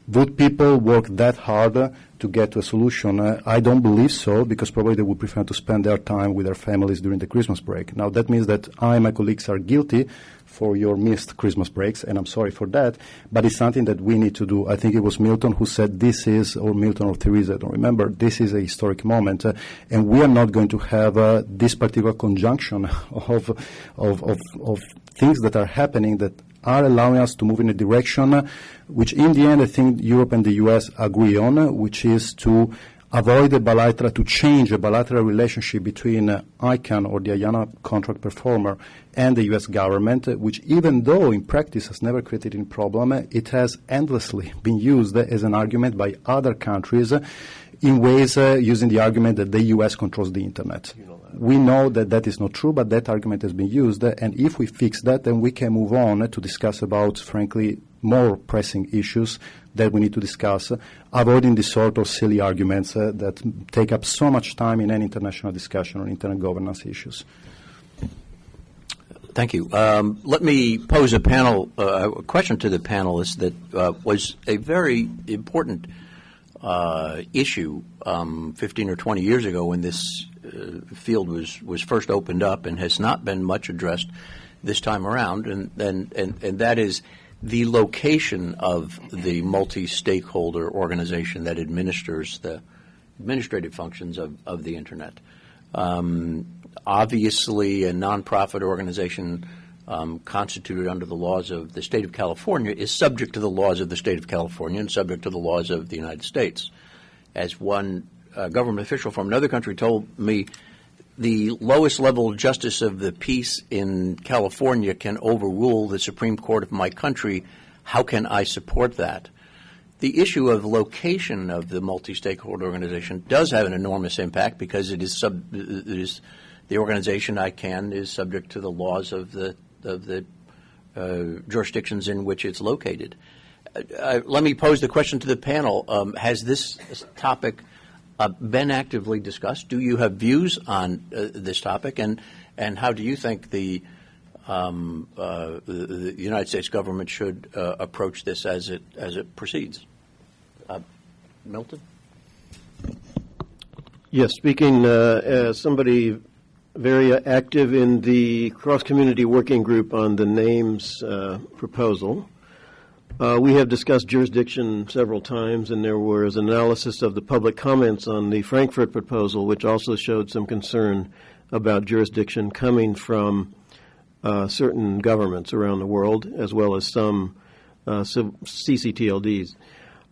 would people work that hard to get to a solution? I don't believe so, because probably they would prefer to spend their time with their families during the Christmas break. Now, that means that I and my colleagues are guilty for your missed Christmas breaks, and I'm sorry for that, but it's something that we need to do. I think it was Milton who said this is, or Milton or Theresa, I don't remember, this is a historic moment, and we are not going to have this particular conjunction of things that are happening that are allowing us to move in a direction which in the end I think Europe and the US agree on, which is to avoid to change a bilateral relationship between ICANN or the IANA contract performer and the US government, which even though in practice has never created any problem, it has endlessly been used as an argument by other countries in ways using the argument that the US controls the Internet. We know that that is not true, but that argument has been used, and if we fix that, then we can move on to discuss about, frankly, more pressing issues that we need to discuss, avoiding these sort of silly arguments that take up so much time in any international discussion on internet governance issues. Thank you. Let me pose a question to the panelists that was a very important issue 15 or 20 years ago when this field was first opened up and has not been much addressed this time around, and that is the location of the multi-stakeholder organization that administers the administrative functions of the Internet. Obviously, a nonprofit organization constituted under the laws of the state of California is subject to the laws of the state of California and subject to the laws of the United States. As one government official from another country told me, the lowest level justice of the peace in California can overrule the Supreme Court of my country. How can I support that? The issue of location of the multi-stakeholder organization does have an enormous impact because it is the organization ICANN is subject to the laws of the jurisdictions in which it's located. Let me pose the question to the panel. Has this topic been actively discussed? Do you have views on this topic, and how do you think the United States government should approach this as it proceeds? Milton? Yes, speaking as somebody very active in the cross-community working group on the names proposal, We have discussed jurisdiction several times, and there was analysis of the public comments on the Frankfurt proposal, which also showed some concern about jurisdiction coming from certain governments around the world, as well as some CCTLDs.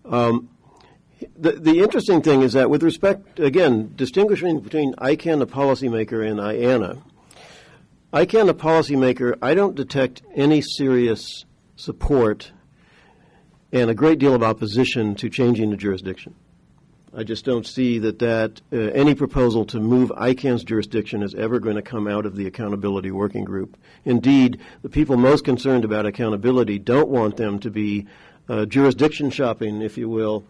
The interesting thing is that with respect, again, distinguishing between ICANN, the policymaker, and IANA, ICANN, the policymaker, I don't detect any serious support and a great deal of opposition to changing the jurisdiction. I just don't see that any proposal to move ICANN's jurisdiction is ever going to come out of the accountability working group. Indeed, the people most concerned about accountability don't want them to be jurisdiction shopping, if you will.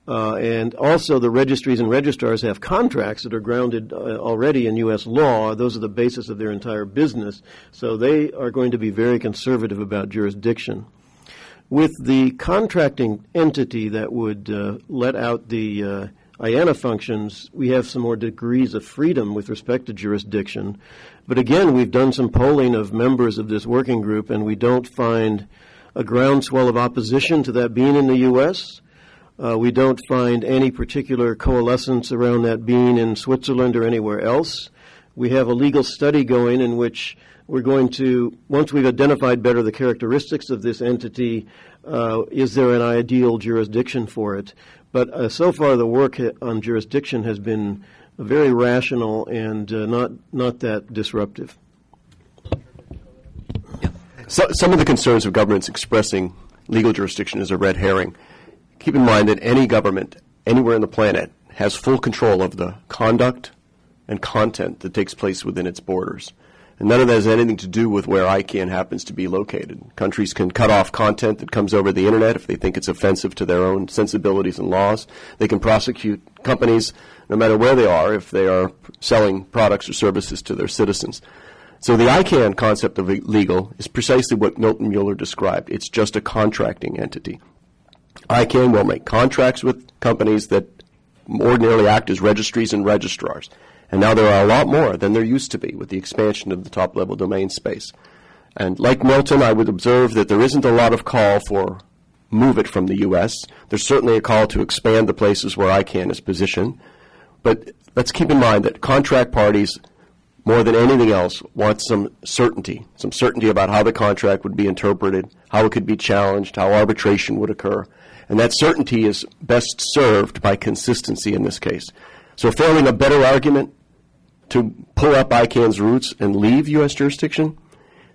And also the registries and registrars have contracts that are grounded already in U.S. law. Those are the basis of their entire business. So they are going to be very conservative about jurisdiction. With the contracting entity that would let out the IANA functions, we have some more degrees of freedom with respect to jurisdiction. But again, we've done some polling of members of this working group, and we don't find a groundswell of opposition to that being in the U.S. We don't find any particular coalescence around that being in Switzerland or anywhere else. We have a legal study going in which we're going to, once we've identified better the characteristics of this entity, is there an ideal jurisdiction for it? But so far the work on jurisdiction has been very rational and not that disruptive. So, some of the concerns of governments expressing legal jurisdiction is a red herring. Keep in mind that any government anywhere on the planet has full control of the conduct and content that takes place within its borders. And none of that has anything to do with where ICANN happens to be located. Countries can cut off content that comes over the Internet if they think it's offensive to their own sensibilities and laws. They can prosecute companies no matter where they are if they are selling products or services to their citizens. So the ICANN concept of legal is precisely what Milton Mueller described. It's just a contracting entity. ICANN will make contracts with companies that ordinarily act as registries and registrars. And now there are a lot more than there used to be with the expansion of the top-level domain space. And like Milton, I would observe that there isn't a lot of call for move it from the U.S. There's certainly a call to expand the places where ICANN is positioned. But let's keep in mind that contract parties, more than anything else, want some certainty about how the contract would be interpreted, how it could be challenged, how arbitration would occur. And that certainty is best served by consistency in this case. So failing a better argument to pull up ICANN's roots and leave U.S. jurisdiction,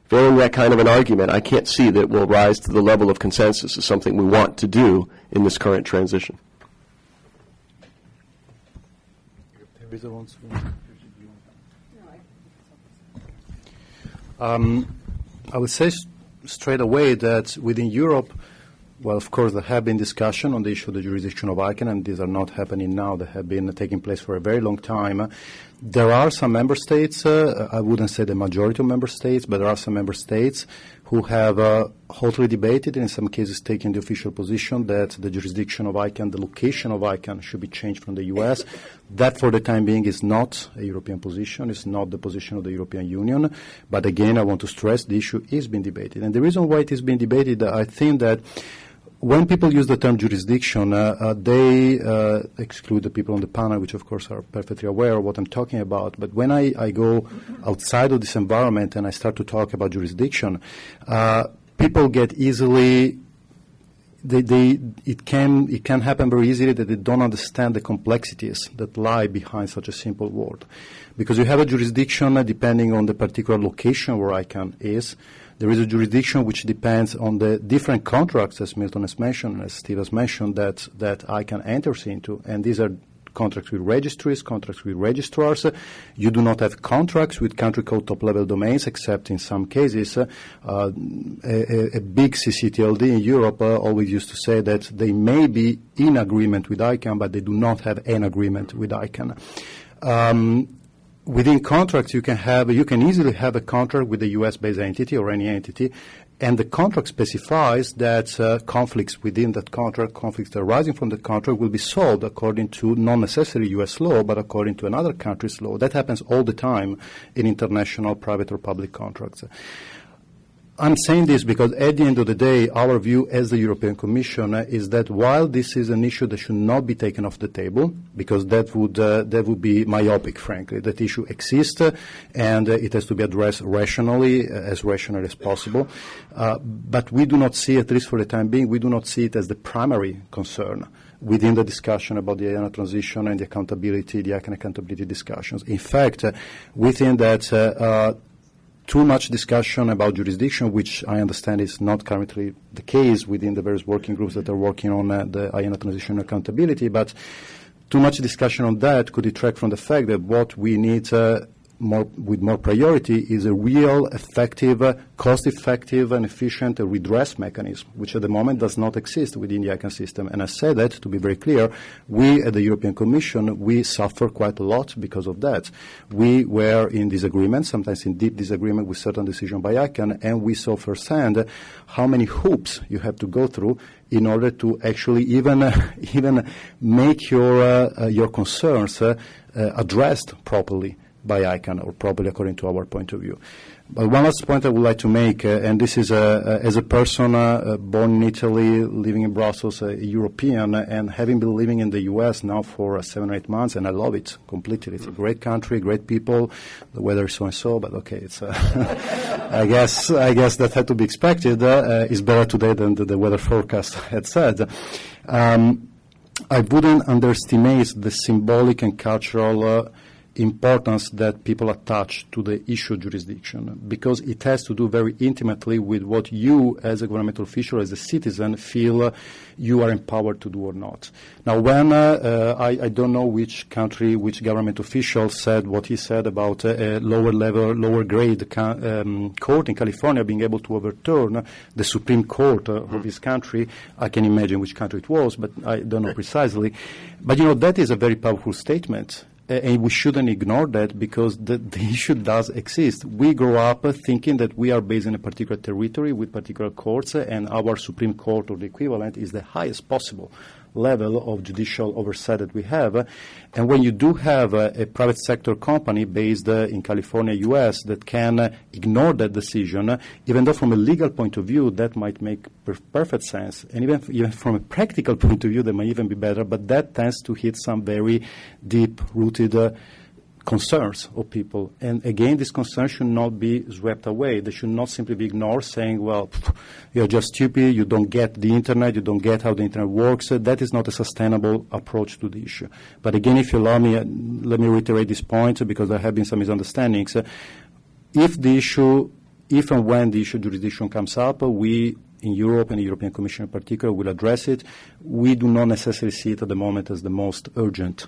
failing that kind of an argument, I can't see that it will rise to the level of consensus as something we want to do in this current transition. I would say straight away that within Europe, well, of course, there have been discussion on the issue of the jurisdiction of ICANN, and these are not happening now. They have been taking place for a very long time. There are some member states, I wouldn't say the majority of member states, but there are some member states who have hotly debated and in some cases taken the official position that the jurisdiction of ICANN, the location of ICANN should be changed from the U.S. That, for the time being, is not a European position. It's not the position of the European Union. But again, I want to stress the issue is being debated. And the reason why it is being debated, I think that when people use the term jurisdiction, they exclude the people on the panel, which of course are perfectly aware of what I'm talking about. But when I go outside of this environment and I start to talk about jurisdiction, people get easily, it can happen very easily that they don't understand the complexities that lie behind such a simple word. Because you have a jurisdiction depending on the particular location where ICANN is. There is a jurisdiction which depends on the different contracts, as Milton has mentioned, as Steve has mentioned, that ICANN enters into. And these are contracts with registries, contracts with registrars. You do not have contracts with country code top-level domains, except in some cases. A big CCTLD in Europe always used to say that they may be in agreement with ICANN, but they do not have an agreement with ICANN. Within contracts, you can easily have a contract with a U.S.-based entity or any entity, and the contract specifies that conflicts within that contract, conflicts arising from the contract, will be solved according to not necessarily U.S. law, but according to another country's law. That happens all the time in international private or public contracts. I'm saying this because at the end of the day, our view as the European Commission is that while this is an issue that should not be taken off the table, because that would be myopic, frankly. That issue exists, and it has to be addressed rationally as possible. But we do not see, at least for the time being, we do not see it as the primary concern within the discussion about the IANA transition and the accountability, the ICANN accountability discussions. In fact, we think that too much discussion about jurisdiction, which I understand is not currently the case within the various working groups that are working on the IANA transition accountability, but too much discussion on that could detract from the fact that what we need with more priority is a real, effective, cost-effective, and efficient redress mechanism, which at the moment does not exist within the ICANN system. And I say that, to be very clear, we at the European Commission, we suffer quite a lot because of that. We were in disagreement, sometimes in deep disagreement with certain decisions by ICANN, and we saw firsthand how many hoops you have to go through in order to actually even make your concerns addressed properly by ICANN, or probably according to our point of view. But one last point I would like to make, and this is as a person born in Italy, living in Brussels, a European, and having been living in the U.S. now for 7 or 8 months, and I love it completely. It's a great country, great people. The weather is so and so, but okay, it's. I guess that had to be expected. It's better today than the weather forecast had said. I wouldn't underestimate the symbolic and cultural importance that people attach to the issue of jurisdiction, because it has to do very intimately with what you as a governmental official, as a citizen, feel you are empowered to do or not. Now, when I don't know which country, which government official said what he said about a lower grade court in California being able to overturn the Supreme Court of his country. I can imagine which country it was, but I don't know precisely. But, that is a very powerful statement. And we shouldn't ignore that, because the issue does exist. We grow up thinking that we are based in a particular territory with particular courts, and our Supreme Court or the equivalent is the highest possible level of judicial oversight that we have. And when you do have a private sector company based in California, U.S., that can ignore that decision, even though from a legal point of view that might make perfect sense, and even from a practical point of view that might even be better, but that tends to hit some very deep-rooted concerns of people. And again, these concerns should not be swept away. They should not simply be ignored, saying, well, you're just stupid, you don't get the Internet, you don't get how the Internet works. That is not a sustainable approach to the issue. But again, if you allow me, let me reiterate this point, because there have been some misunderstandings. If and when the issue of jurisdiction comes up, we in Europe, and the European Commission in particular, will address it. We do not necessarily see it at the moment as the most urgent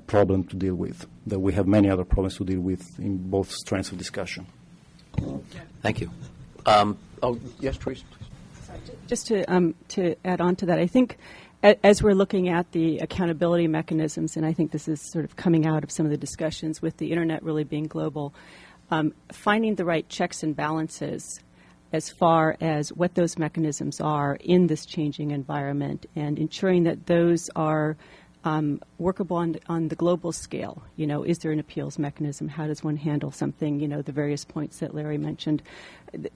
problem to deal with, that we have many other problems to deal with in both strands of discussion. Thank you. Yes, Teresa, please. Sorry, just to add on to that, I think as we're looking at the accountability mechanisms, and I think this is sort of coming out of some of the discussions with the Internet really being global, finding the right checks and balances as far as what those mechanisms are in this changing environment, and ensuring that those are workable on the global scale. Is there an appeals mechanism? How does one handle something? The various points that Larry mentioned.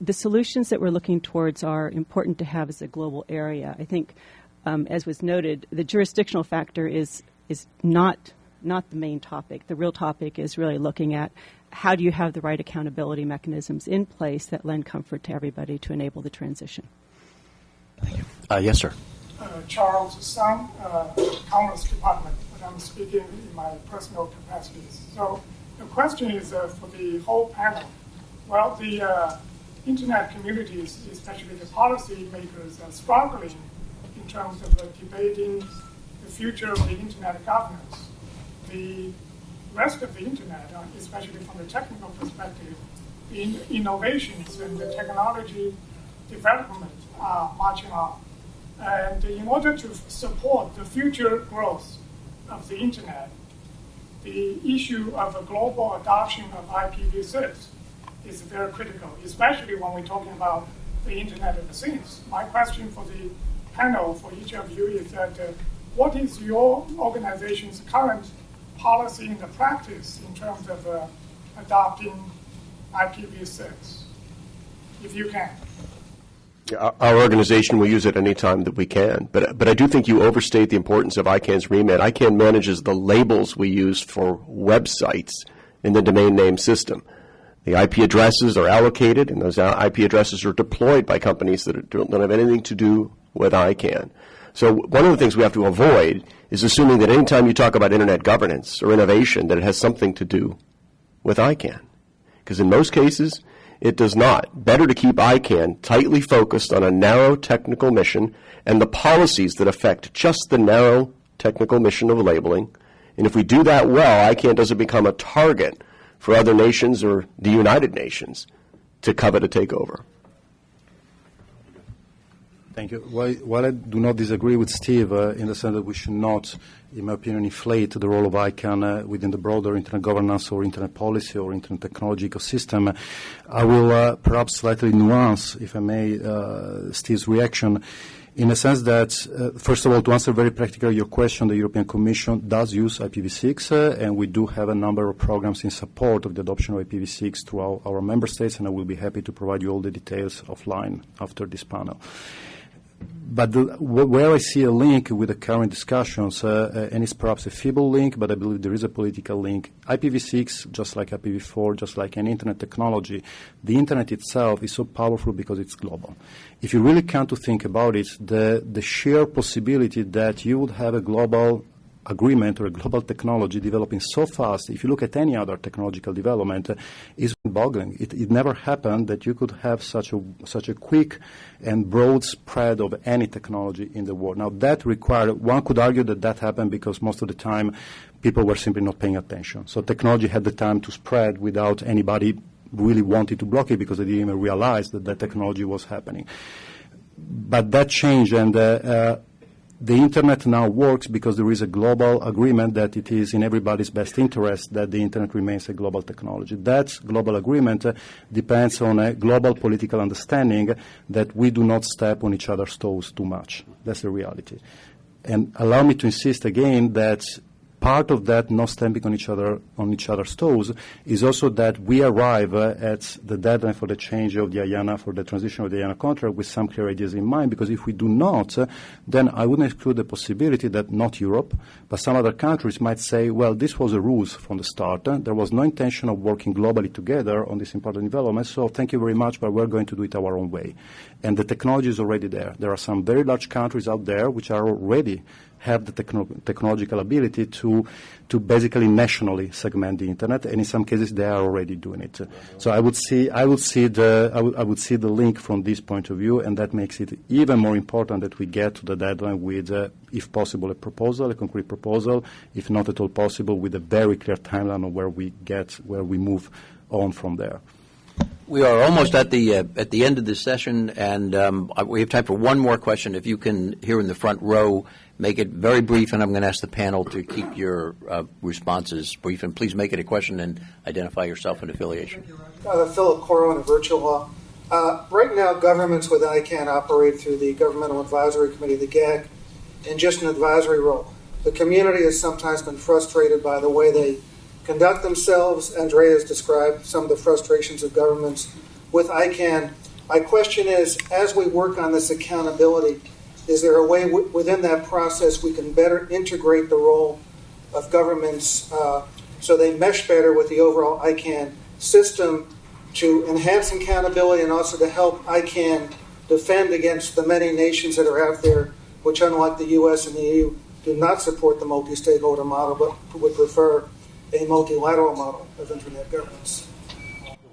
The solutions that we're looking towards are important to have as a global area. I think, as was noted, the jurisdictional factor is not the main topic. The real topic is really looking at how do you have the right accountability mechanisms in place that lend comfort to everybody to enable the transition. Thank you. Yes, sir. Charles Sun, Commerce Department, but I'm speaking in my personal capacities. So the question is for the whole panel. Well, the Internet communities, especially the policy makers, are struggling in terms of debating the future of the Internet governance. The rest of the Internet, especially from the technical perspective, the innovations and the technology development are marching on. And in order to support the future growth of the Internet, the issue of a global adoption of IPv6 is very critical, especially when we're talking about the Internet of Things. My question for the panel, for each of you, is that what is your organization's current policy and the practice in terms of adopting IPv6? if you can? Our organization will use it any time that we can, but I do think you overstate the importance of ICANN's remit. ICANN manages the labels we use for websites in the domain name system. The IP addresses are allocated, and those IP addresses are deployed by companies that don't have anything to do with ICANN. So one of the things we have to avoid is assuming that any time you talk about Internet governance or innovation that it has something to do with ICANN. Because in most cases, it does not. Better to keep ICANN tightly focused on a narrow technical mission and the policies that affect just the narrow technical mission of labeling. And if we do that well, ICANN doesn't become a target for other nations or the United Nations to covet a takeover. Thank you. While I do not disagree with Steve in the sense that we should not, in my opinion, inflate the role of ICANN within the broader Internet governance or Internet policy or Internet technology ecosystem, I will perhaps slightly nuance, if I may, Steve's reaction, in the sense that, first of all, to answer very practically your question, the European Commission does use IPv6, and we do have a number of programs in support of the adoption of IPv6 throughout our member states, and I will be happy to provide you all the details offline after this panel. But where I see a link with the current discussions, and it's perhaps a feeble link, but I believe there is a political link, IPv6, just like IPv4, just like any Internet technology, the Internet itself is so powerful because it's global. If you really come to think about it, the sheer possibility that you would have a global agreement or a global technology developing so fast, if you look at any other technological development, is boggling. It never happened that you could have such a quick and broad spread of any technology in the world. Now, that required, one could argue that happened because most of the time people were simply not paying attention. So technology had the time to spread without anybody really wanting to block it because they didn't even realize that technology was happening. But that changed, and the Internet now works because there is a global agreement that it is in everybody's best interest that the Internet remains a global technology. That global agreement depends on a global political understanding that we do not step on each other's toes too much. That's the reality. And allow me to insist again that part of that not stepping on each other's toes is also that we arrive at the deadline for the change of the IANA, for the transition of the IANA contract with some clear ideas in mind, because if we do not, then I wouldn't exclude the possibility that not Europe, but some other countries might say, well, this was a ruse from the start. There was no intention of working globally together on this important development, so thank you very much, but we're going to do it our own way. And the technology is already there. There are some very large countries out there which are already have the technological ability to basically nationally segment the Internet, and in some cases they are already doing it. So I would see the link from this point of view, and that makes it even more important that we get to the deadline with, if possible, a concrete proposal, if not at all possible, with a very clear timeline of where we move on from there. We are almost at the end of this session, and we have time for one more question. If you can, here in the front row, make it very brief, and I'm going to ask the panel to keep your responses brief. And please make it a question and identify yourself and affiliation. Philip Coro in Virtual Law. Right now, governments with ICANN operate through the Governmental Advisory Committee, the GAC, in just an advisory role. The community has sometimes been frustrated by the way they conduct themselves. Andrea has described some of the frustrations of governments with ICANN. My question is, as we work on this accountability, is there a way within that process we can better integrate the role of governments so they mesh better with the overall ICANN system to enhance accountability and also to help ICANN defend against the many nations that are out there which, unlike the U.S. and the EU, do not support the multi-stakeholder model but would prefer a multilateral model of Internet governance?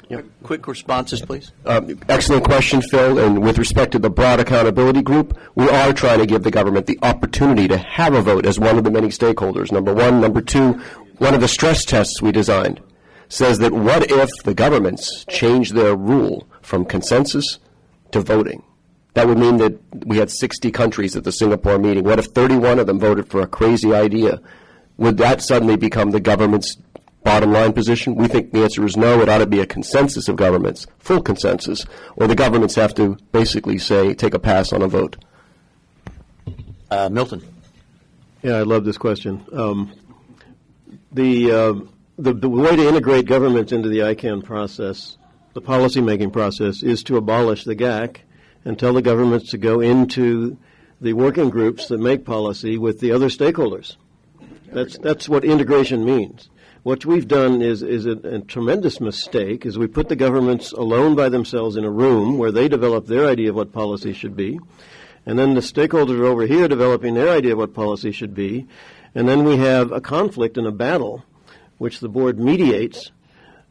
Yep. Quick responses, please. Excellent question, Phil. And with respect to the broad accountability group, we are trying to give the government the opportunity to have a vote as one of the many stakeholders, number one. Number two, one of the stress tests we designed says that what if the governments change their rule from consensus to voting? That would mean that we had 60 countries at the Singapore meeting. What if 31 of them voted for a crazy idea? Would that suddenly become the government's bottom line position? We think the answer is no. It ought to be a consensus of governments, full consensus, or the governments have to basically say, take a pass on a vote. Milton. Yeah, I love this question. The way to integrate governments into the ICANN process the policy-making process, is to abolish the GAC and tell the governments to go into the working groups that make policy with the other stakeholders. That's what integration means. What we've done is a tremendous mistake, is we put the governments alone by themselves in a room where they develop their idea of what policy should be, and then the stakeholders are over here developing their idea of what policy should be, and then we have a conflict and a battle, which the board mediates.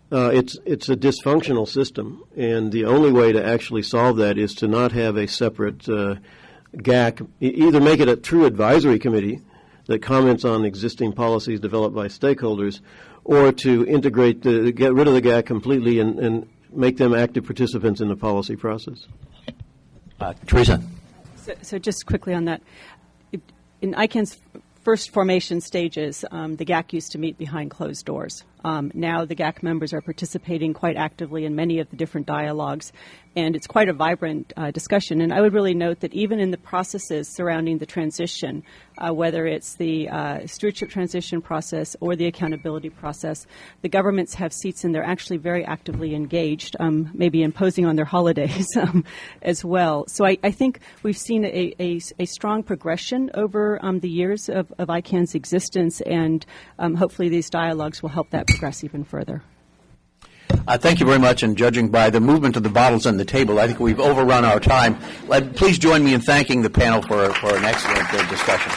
It's a dysfunctional system, and the only way to actually solve that is to not have a separate GAC, either make it a true advisory committee that comments on existing policies developed by stakeholders, or to integrate, get rid of the GAC completely and make them active participants in the policy process. Teresa. So just quickly on that, in ICANN's first formation stages, the GAC used to meet behind closed doors. Now the GAC members are participating quite actively in many of the different dialogues, and it's quite a vibrant discussion. And I would really note that even in the processes surrounding the transition, whether it's the stewardship transition process or the accountability process, the governments have seats and they're actually very actively engaged, maybe imposing on their holidays as well. So I think we've seen a strong progression over the years of ICANN's existence, and hopefully these dialogues will help that progress even further. Thank you very much. And judging by the movement of the bottles on the table, I think we've overrun our time. Please join me in thanking the panel for an excellent discussion.